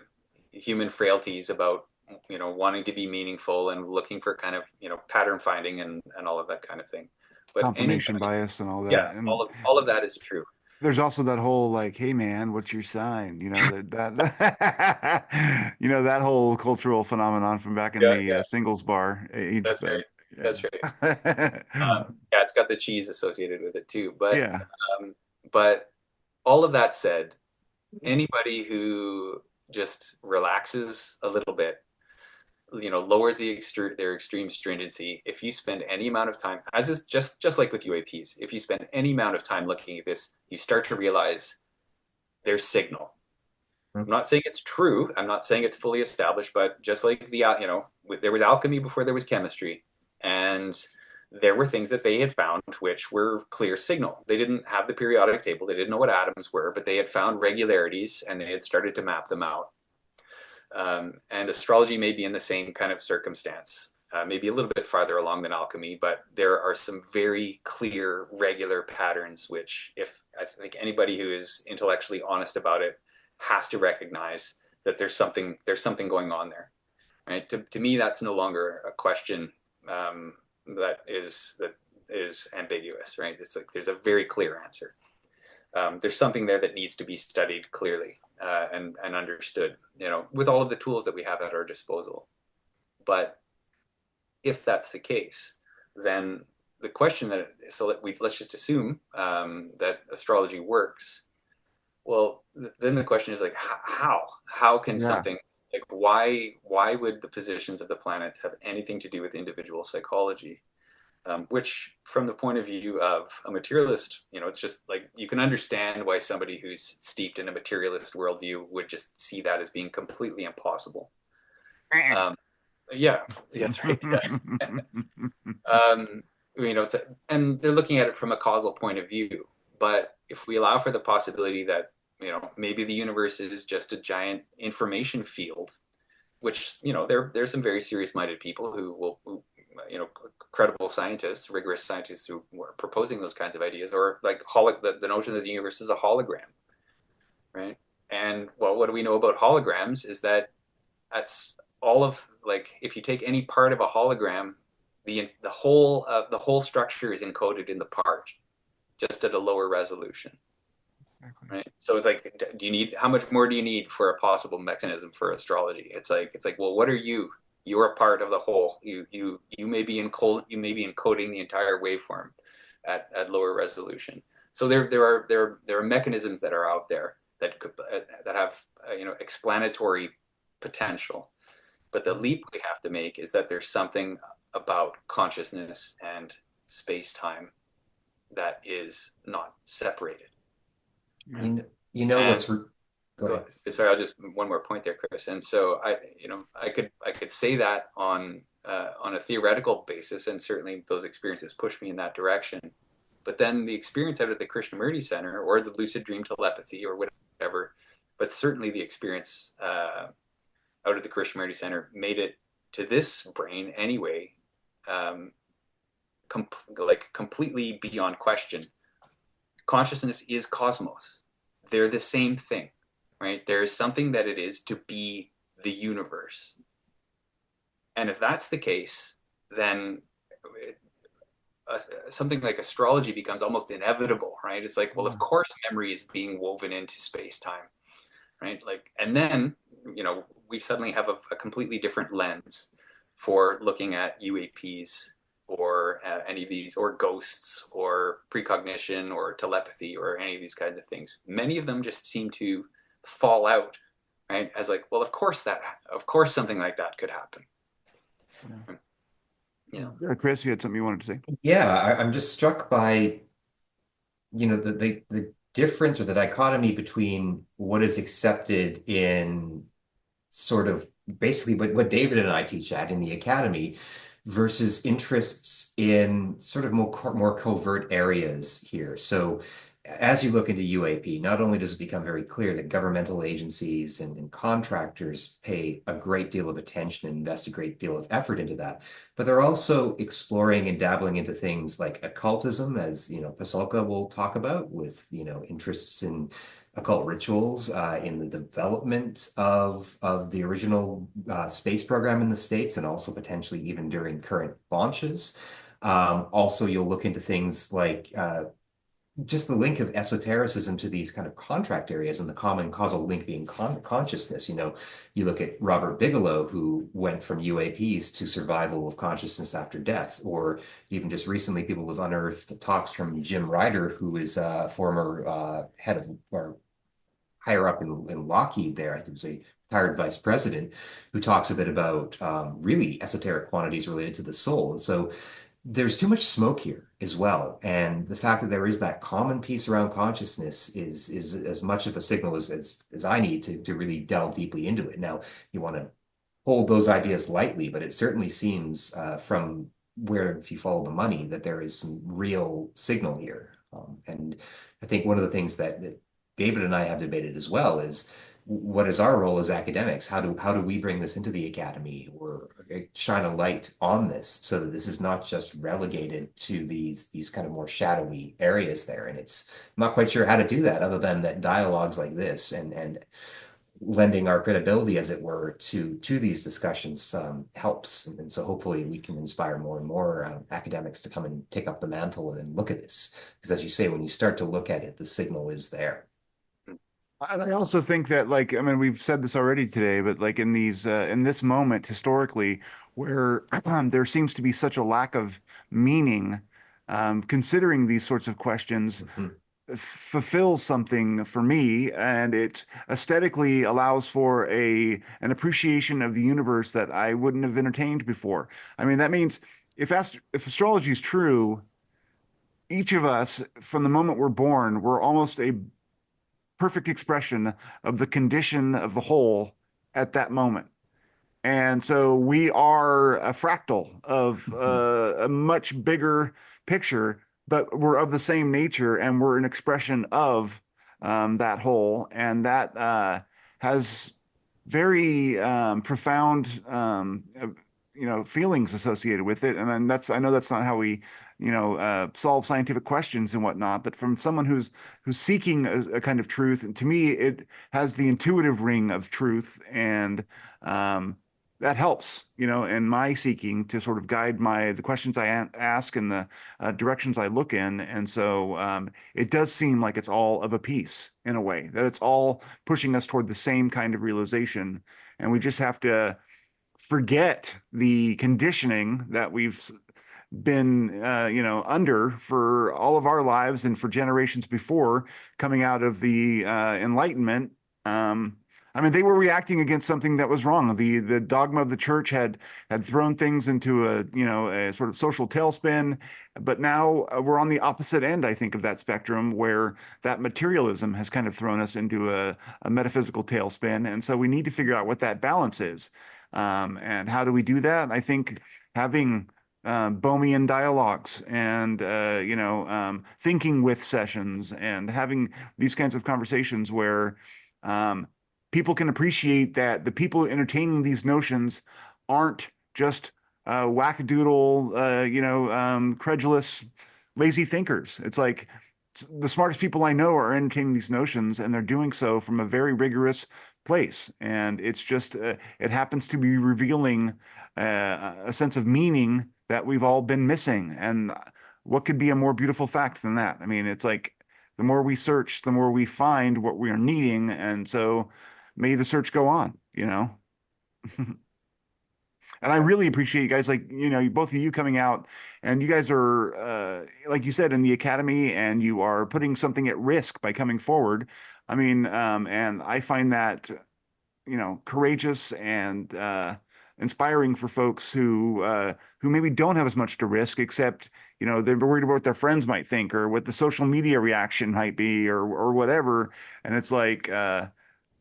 human frailties about wanting to be meaningful and looking for kind of pattern finding and all of that kind of thing. But Confirmation bias and all that. yeah, And all of that is true. there's also that whole like, hey man, what's your sign? That that whole cultural phenomenon from back in Yeah, the yeah, singles bar age. that's But right. That's right. yeah, Yeah, it's got the cheese associated with it too. But yeah, but all of that said, anybody who just relaxes a little bit, lowers their extreme stringency. If you spend any amount of time, as is just like with UAPs, if you spend any amount of time looking at this, you start to realize there's signal. I'm not saying it's true. I'm not saying it's fully established, but just like there was alchemy before there was chemistry, and there were things that they had found which were clear signal. They didn't have the periodic table. They didn't know what atoms were, but they had found regularities and they had started to map them out. And astrology may be in the same kind of circumstance, maybe a little bit farther along than alchemy, but there are some very clear, regular patterns, which, if I think anybody who is intellectually honest about it has to recognize that there's something going on there. Right? To me, that's no longer a question that is ambiguous. Right? It's like there's a very clear answer. There's something there that needs to be studied clearly and understood, with all of the tools that we have at our disposal. But if that's the case, then the question let's just assume that astrology works. Well, then the question is like, how can yeah. something like why would the positions of the planets have anything to do with individual psychology? Which, from the point of view of a materialist, it's just like you can understand why somebody who's steeped in a materialist worldview would just see that as being completely impossible. Yeah, that's right. um, and they're looking at it from a causal point of view, But if we allow for the possibility that, maybe the universe is just a giant information field, which, there's some very serious-minded people credible scientists, rigorous scientists who are proposing those kinds of ideas, or like the notion that the universe is a hologram, right? And well, what do we know about holograms is that that's all of, like, if you take any part of a hologram, the whole structure is encoded in the part, just at a lower resolution. Exactly. Right. So it's like, how much more do you need for a possible mechanism for astrology? It's like, well, what are you? You're a part of the whole. You may be encoding the entire waveform at lower resolution. So there are mechanisms that are out there that have explanatory potential. But the leap we have to make is that there's something about consciousness and space-time that is not separated. Yeah. You know what's go ahead. Sorry, I'll just one more point there, Chris. And so I could say that on a theoretical basis, and certainly those experiences push me in that direction. But then the experience out at the Krishnamurti Center, or the lucid dream telepathy, or whatever, but certainly the experience out at the Krishnamurti Center made it to this brain anyway, completely beyond question. Consciousness is cosmos. They're the same thing, right? There is something that it is to be the universe. And if that's the case, then something like astrology becomes almost inevitable, right? It's like, well, of course memory is being woven into space-time, right? Like, and then, we suddenly have a completely different lens for looking at UAPs, or any of these, or ghosts, or precognition, or telepathy, or any of these kinds of things. Many of them just seem to fall out, right? As like, well, of course something like that could happen. Yeah. Chris, you had something you wanted to say? Yeah, I'm just struck by, the difference, or the dichotomy between what is accepted in sort of basically what David and I teach at in the academy, versus interests in sort of more covert areas here. So as you look into UAP, not only does it become very clear that governmental agencies and contractors pay a great deal of attention and invest a great deal of effort into that, but they're also exploring and dabbling into things like occultism, as Pasolka will talk about, with interests in occult rituals, in the development of the original space program in the States, and also potentially even during current launches. Also, you'll look into things like just the link of esotericism to these kind of contract areas, and the common causal link being consciousness. You look at Robert Bigelow, who went from UAPs to survival of consciousness after death, or even just recently, people have unearthed talks from Jim Ryder, who is a former head of, or higher up in Lockheed there. I think he was a retired vice president, who talks a bit about really esoteric quantities related to the soul. And so there's too much smoke here as well. And the fact that there is that common piece around consciousness is as much of a signal as I need to really delve deeply into it. Now, you want to hold those ideas lightly, but it certainly seems from where, if you follow the money, that there is some real signal here. And I think one of the things that David and I have debated as well is, what is our role as academics? How do we bring this into the academy, or shine a light on this, so that this is not just relegated to these kind of more shadowy areas there? And I'm not quite sure how to do that, other than that dialogues like this, and lending our credibility, as it were, to these discussions helps. And so hopefully we can inspire more and more academics to come and take up the mantle and look at this, because as you say, when you start to look at it, the signal is there. And I also think that, like, I mean, we've said this already today, but like in this moment historically, where there seems to be such a lack of meaning, considering these sorts of questions fulfills something for me, and it aesthetically allows for an appreciation of the universe that I wouldn't have entertained before. I mean, that means if astrology is true, each of us, from the moment we're born, we're almost a perfect expression of the condition of the whole at that moment. And so we are a fractal of a much bigger picture but we're of the same nature and we're an expression of that whole, and that has very profound feelings associated with it. And then I know that's not how we solve scientific questions and whatnot, but from someone who's seeking a kind of truth, and to me it has the intuitive ring of truth, and that helps, in my seeking to sort of guide the questions I ask and the directions I look in. And so it does seem like it's all of a piece in a way, that it's all pushing us toward the same kind of realization. And we just have to forget the conditioning that we've been under for all of our lives and for generations before, coming out of the Enlightenment. I mean, they were reacting against something that was wrong. The dogma of the church had thrown things into a sort of social tailspin, but now we're on the opposite end, I think, of that spectrum, where that materialism has kind of thrown us into a metaphysical tailspin. And so we need to figure out what that balance is. And how do we do that? I think having Bohmian dialogues and thinking with sessions and having these kinds of conversations where um, people can appreciate that the people entertaining these notions aren't just wackadoodle, credulous, lazy thinkers. It's like the smartest people I know are entertaining these notions, and they're doing so from a very rigorous place. And it's just, it happens to be revealing a sense of meaning that we've all been missing. And what could be a more beautiful fact than that? I mean, it's like the more we search, the more we find what we are needing. And so may the search go on, And I Yeah. really appreciate you guys, like, both of you coming out, and you guys are, like you said, in the academy, and you are putting something at risk by coming forward. I mean, and I find that, courageous and inspiring for folks who maybe don't have as much to risk, except, they're worried about what their friends might think or what the social media reaction might be or whatever. And it's like,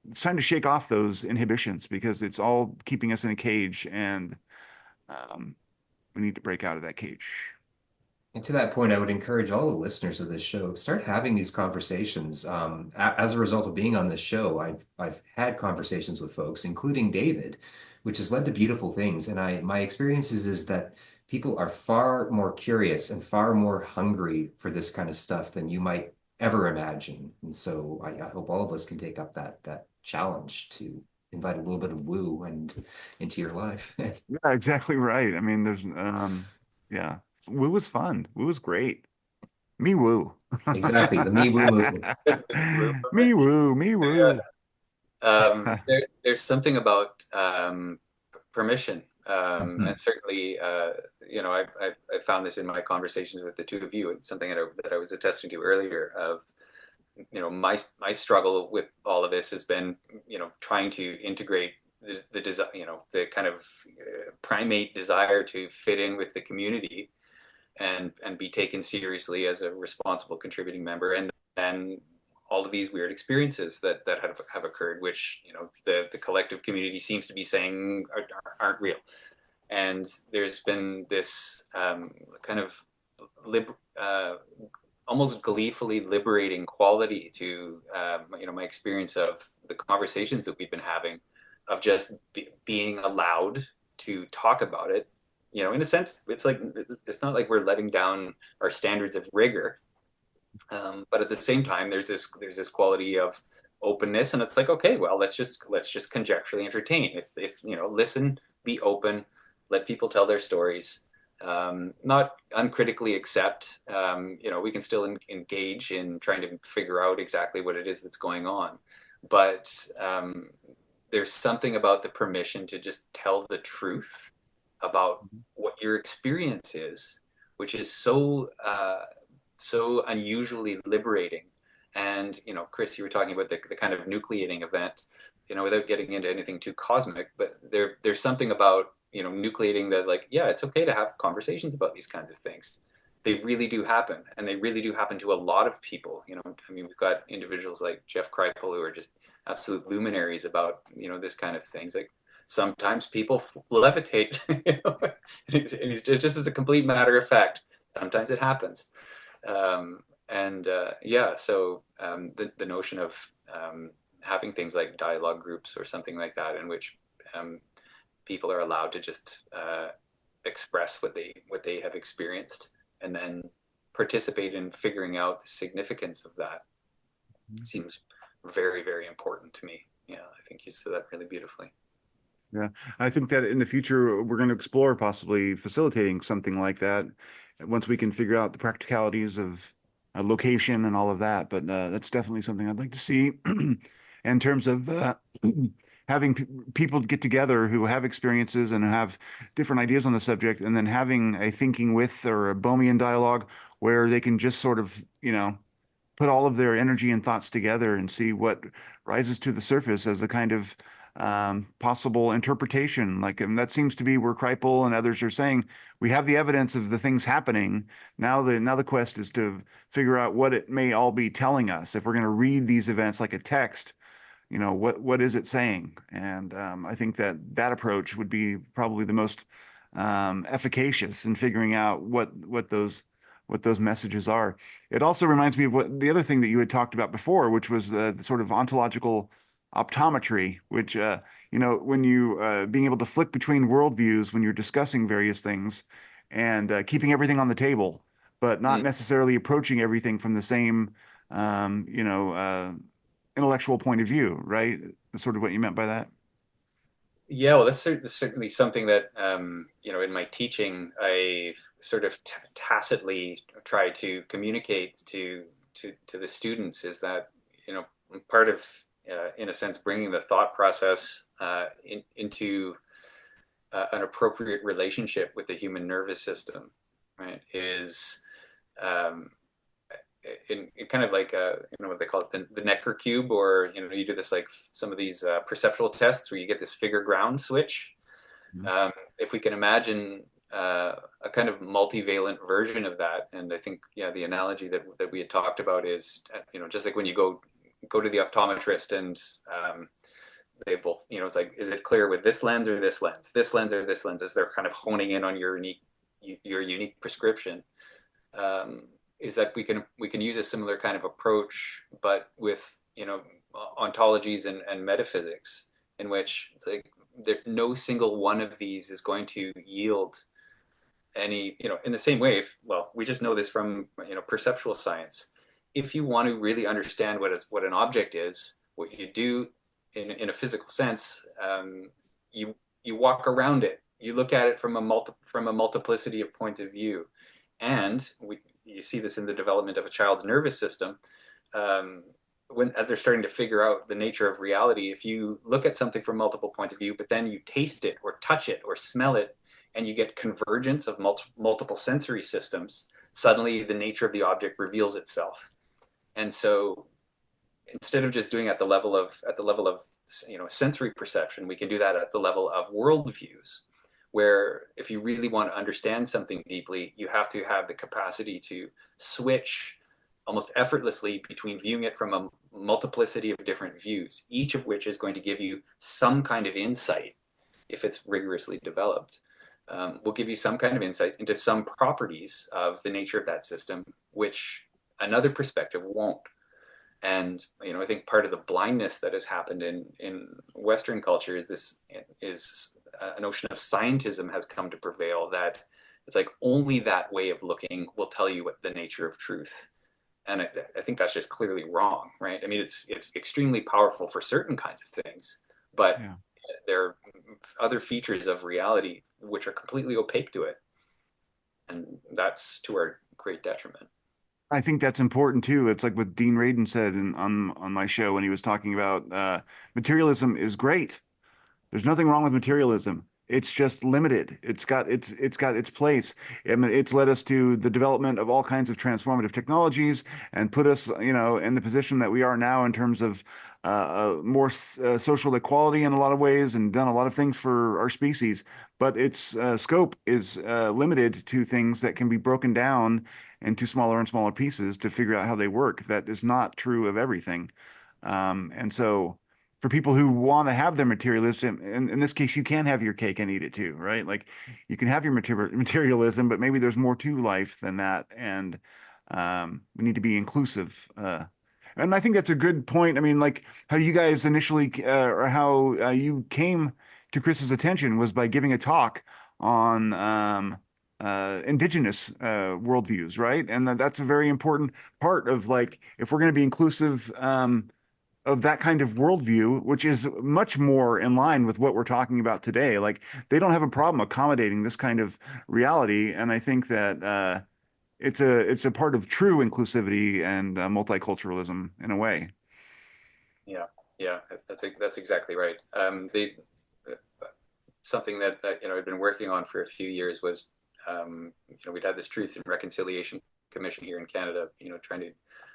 it's time to shake off those inhibitions because it's all keeping us in a cage, and um, we need to break out of that cage. And to that point, I would encourage all the listeners of this show, start having these conversations. As a result of being on this show, I've had conversations with folks, including David, which has led to beautiful things. And my experiences is that people are far more curious and far more hungry for this kind of stuff than you might ever imagine. And so I hope all of us can take up that challenge to invite a little bit of woo and into your life. Yeah, exactly right. I mean, yeah, woo was fun. Woo was great. Me woo. Exactly, the Me Woo movement. Me woo, me woo. There's something about permission, Mhm. and certainly, I found this in my conversations with the two of you, and something that I was attesting to earlier. Of my struggle with all of this has been trying to integrate the desire, the kind of primate desire to fit in with the community and be taken seriously as a responsible contributing member, and then all of these weird experiences that have occurred, which the collective community seems to be saying aren't real. And there's been this kind of lib, uh, almost gleefully liberating quality to my experience of the conversations that we've been having, of just being allowed to talk about it. In a sense, it's not like we're letting down our standards of rigor, but at the same time, there's this quality of openness, and it's like, okay, well, let's just conjecturally entertain. If listen, be open, let people tell their stories, not uncritically accept. We can still engage in trying to figure out exactly what it is that's going on, but there's something about the permission to just tell the truth about what your experience is, which is so unusually liberating. And Chris, you were talking about the kind of nucleating event, without getting into anything too cosmic, but there's something about nucleating that, like, yeah, it's okay to have conversations about these kinds of things. They really do happen, and they really do happen to a lot of people. I mean, we've got individuals like Jeff Kripal who are just absolute luminaries about this kind of things. Like, sometimes people levitate, and it's just as a complete matter of fact. Sometimes it happens. The notion of having things like dialogue groups or something like that, in which people are allowed to just express what they have experienced, and then participate in figuring out the significance of that, seems very, very important to me. Yeah, I think you said that really beautifully. Yeah, I think that in the future we're going to explore possibly facilitating something like that once we can figure out the practicalities of location and all of that. But that's definitely something I'd like to see in terms of having people get together who have experiences and have different ideas on the subject, and then having a thinking with or a Bohemian dialogue where they can just sort of, put all of their energy and thoughts together and see what rises to the surface as a kind of possible interpretation. Like, and that seems to be where Kripal and others are saying we have the evidence of the things happening. Now the quest is to figure out what it may all be telling us. If we're going to read these events like a text, what is it saying? And I think that approach would be probably the most efficacious in figuring out what those messages are. It also reminds me of what the other thing that you had talked about before, which was the sort of ontological optometry, which when you being able to flick between worldviews when you're discussing various things, and keeping everything on the table, but not Mm. necessarily approaching everything from the same um, you know uh, intellectual point of view, right? That's sort of what you meant by that. Yeah, well, that's certainly something that in my teaching, I sort of tacitly try to communicate to the students, is that part of in a sense bringing the thought process into an appropriate relationship with the human nervous system, right? Is um, in kind of like what they call it, the Necker cube, or you do this like some of these perceptual tests where you get this figure ground switch. Mhm. If we can imagine a kind of multivalent version of that, and I think the analogy that we had talked about is just like when you go to the optometrist, and they both, it's like, is it clear with this lens or this lens, this lens or this lens, as they're kind of honing in on your unique prescription. Um, is that we can use a similar kind of approach, but with ontologies and metaphysics, in which it's like no single one of these is going to yield any, in the same way. Well, we just know this from perceptual science. If you want to really understand what an object is, what you do in a physical sense, you you walk around it, you look at it from a multiplicity of points of view, and you see this in the development of a child's nervous system. As they're starting to figure out the nature of reality, if you look at something from multiple points of view, but then you taste it or touch it or smell it, and you get convergence of multiple sensory systems, suddenly the nature of the object reveals itself. And so instead of just doing at the level of sensory perception, we can do that at the level of worldviews, where if you really want to understand something deeply, you have to have the capacity to switch almost effortlessly between viewing it from a multiplicity of different views, each of which is going to give you some kind of insight. If it's rigorously developed, will give you some kind of insight into some properties of the nature of that system, which another perspective won't. And I think part of the blindness that has happened in Western culture is a notion of scientism has come to prevail, that it's like only that way of looking will tell you what the nature of truth. And I think that's just clearly wrong, right? I mean, it's extremely powerful for certain kinds of things, but Yeah. there are other features of reality which are completely opaque to it, and that's to our great detriment. I think that's important too. It's like what Dean Radin said on my show when he was talking about materialism is great. There's nothing wrong with materialism. It's just limited. It's got its place. I mean, it's led us to the development of all kinds of transformative technologies and put us, in the position that we are now in terms of more social equality in a lot of ways, and done a lot of things for our species. But its scope is limited to things that can be broken down into smaller and smaller pieces to figure out how they work. That is not true of everything. And so for people who want to have their materialism, in this case, you can have your cake and eat it too, right? Like you can have your materialism, but maybe there's more to life than that. And We need to be inclusive. And I think that's a good point. I mean, like how you guys initially, or how you came to Chris's attention was by giving a talk on indigenous worldviews, right? And that's a very important part of like if we're going to be inclusive of that kind of worldview, which is much more in line with what we're talking about today. Like they don't have a problem accommodating this kind of reality, and I think that it's a part of true inclusivity and multiculturalism in a way. Yeah, yeah, that's exactly right. Something that I've been working on for a few years was we'd had this Truth and Reconciliation Commission here in Canada, trying to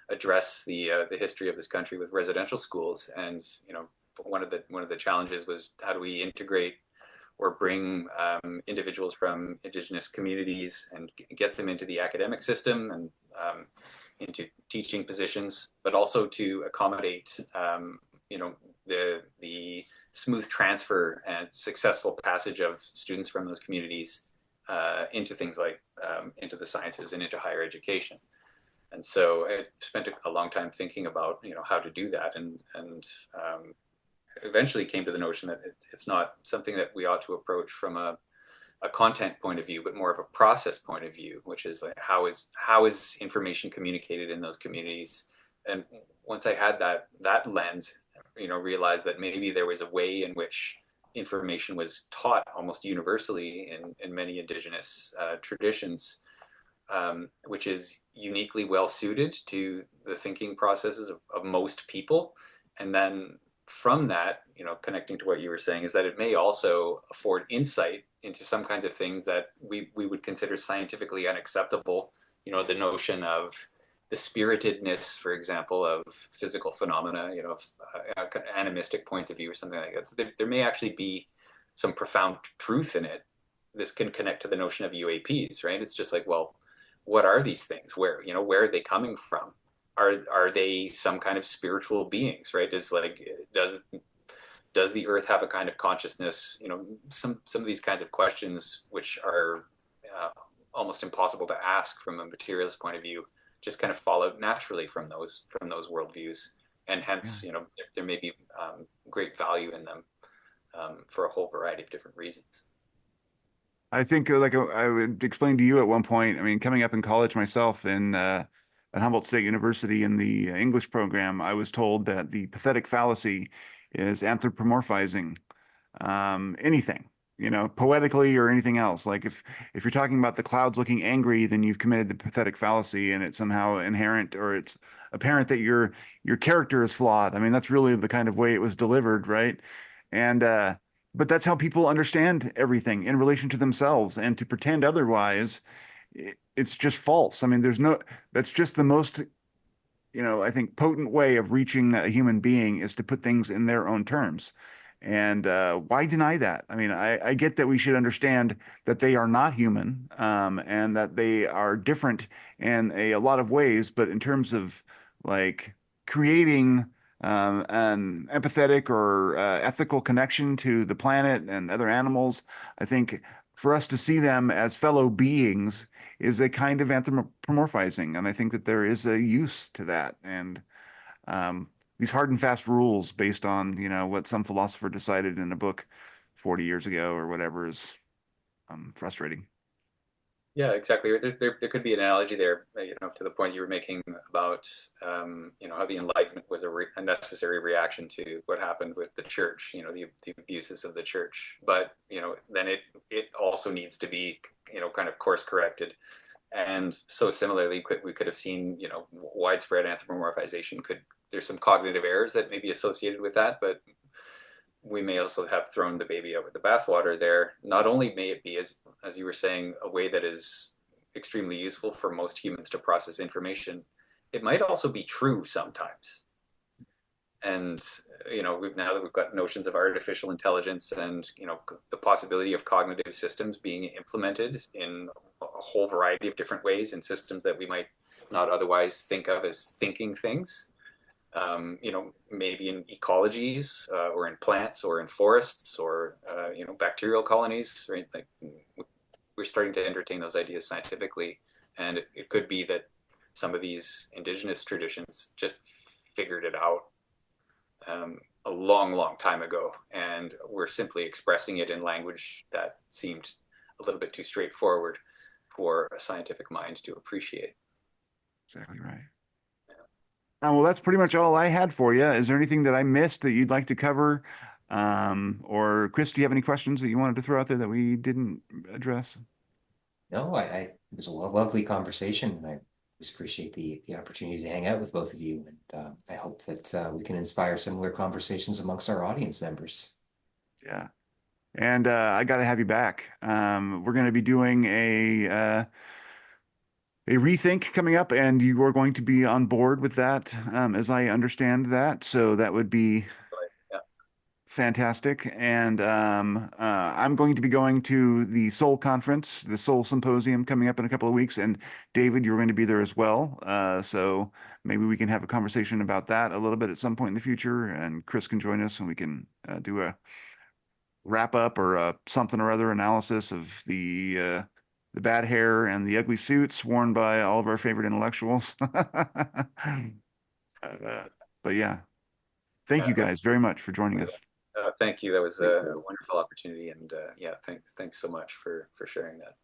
address the history of this country with residential schools, and one of the challenges was how do we integrate or bring individuals from Indigenous communities and get them into the academic system and into teaching positions, but also to accommodate the smooth transfer and successful passage of students from those communities into things like into the sciences and into higher education. And so I spent a long time thinking about how to do that, and eventually came to the notion that it's not something that we ought to approach from a content point of view, but more of a process point of view, which is like how is information communicated in those communities. And once I had that lens, realized that maybe there was a way in which information was taught almost universally in many indigenous traditions, which is uniquely well suited to the thinking processes of most people. And then from that, connecting to what you were saying, is that it may also afford insight into some kinds of things that we would consider scientifically unacceptable. The notion of the spiritedness, for example, of physical phenomena, animistic points of view or something like that. There may actually be some profound truth in it. This can connect to the notion of UAPs, right? It's just like, well, what are these things? Where are they coming from? Are they some kind of spiritual beings, right? Does the earth have a kind of consciousness? Some of these kinds of questions, which are almost impossible to ask from a materialist point of view, just kind of fall out naturally from those worldviews, and hence, Yeah. there may be great value in them for a whole variety of different reasons. I think like I would explain to you at one point, I mean, coming up in college myself at Humboldt State University in the English program, I was told that the pathetic fallacy is anthropomorphizing anything, poetically or anything else. Like if you're talking about the clouds looking angry, then you've committed the pathetic fallacy, and it's somehow inherent or it's apparent that your character is flawed. I mean, that's really the kind of way it was delivered, right? And but that's how people understand everything in relation to themselves, and to pretend otherwise, it's just false. I mean, that's just the most I think potent way of reaching a human being is to put things in their own terms. And why deny that? I mean, I get that we should understand that they are not human, and that they are different in a lot of ways. But in terms of like creating an empathetic or ethical connection to the planet and other animals, I think for us to see them as fellow beings is a kind of anthropomorphizing, and I think that there is a use to that. And these hard and fast rules based on what some philosopher decided in a book 40 years ago or whatever is frustrating. Yeah, exactly. There could be an analogy there, to the point you were making about, how the Enlightenment was a necessary reaction to what happened with the church, the abuses of the church. But, then it also needs to be, kind of course corrected. And so similarly, we could have seen, widespread anthropomorphization. There's some cognitive errors that may be associated with that, but we may also have thrown the baby out with the bathwater there. Not only may it be, as you were saying, a way that is extremely useful for most humans to process information, it might also be true sometimes. And now that we've got notions of artificial intelligence and the possibility of cognitive systems being implemented in a whole variety of different ways in systems that we might not otherwise think of as thinking things, maybe in ecologies or in plants or in forests or bacterial colonies, right? Like we're starting to entertain those ideas scientifically, and it could be that some of these indigenous traditions just figured it out a long, long time ago, and we're simply expressing it in language that seemed a little bit too straightforward for a scientific mind to appreciate. Exactly right. Well, that's pretty much all I had for you. Is there anything that I missed that you'd like to cover? Or Chris, do you have any questions that you wanted to throw out there that we didn't address? No, it was a lovely conversation, and I just appreciate the opportunity to hang out with both of you. And I hope that we can inspire similar conversations amongst our audience members. Yeah. And I got to have you back. We're going to be doing a rethink coming up, and you are going to be on board with that, as I understand that. So that would be Yeah. fantastic. And I'm going to be going to the Soul Conference, the Soul Symposium coming up in a couple of weeks. And David, you're going to be there as well. So maybe we can have a conversation about that a little bit at some point in the future. And Chris can join us, and we can do a wrap up or something or other analysis of the bad hair and the ugly suits worn by all of our favorite intellectuals. But yeah, thank you guys very much for joining us. Thank you. That was a wonderful opportunity, and yeah, thanks so much for sharing that.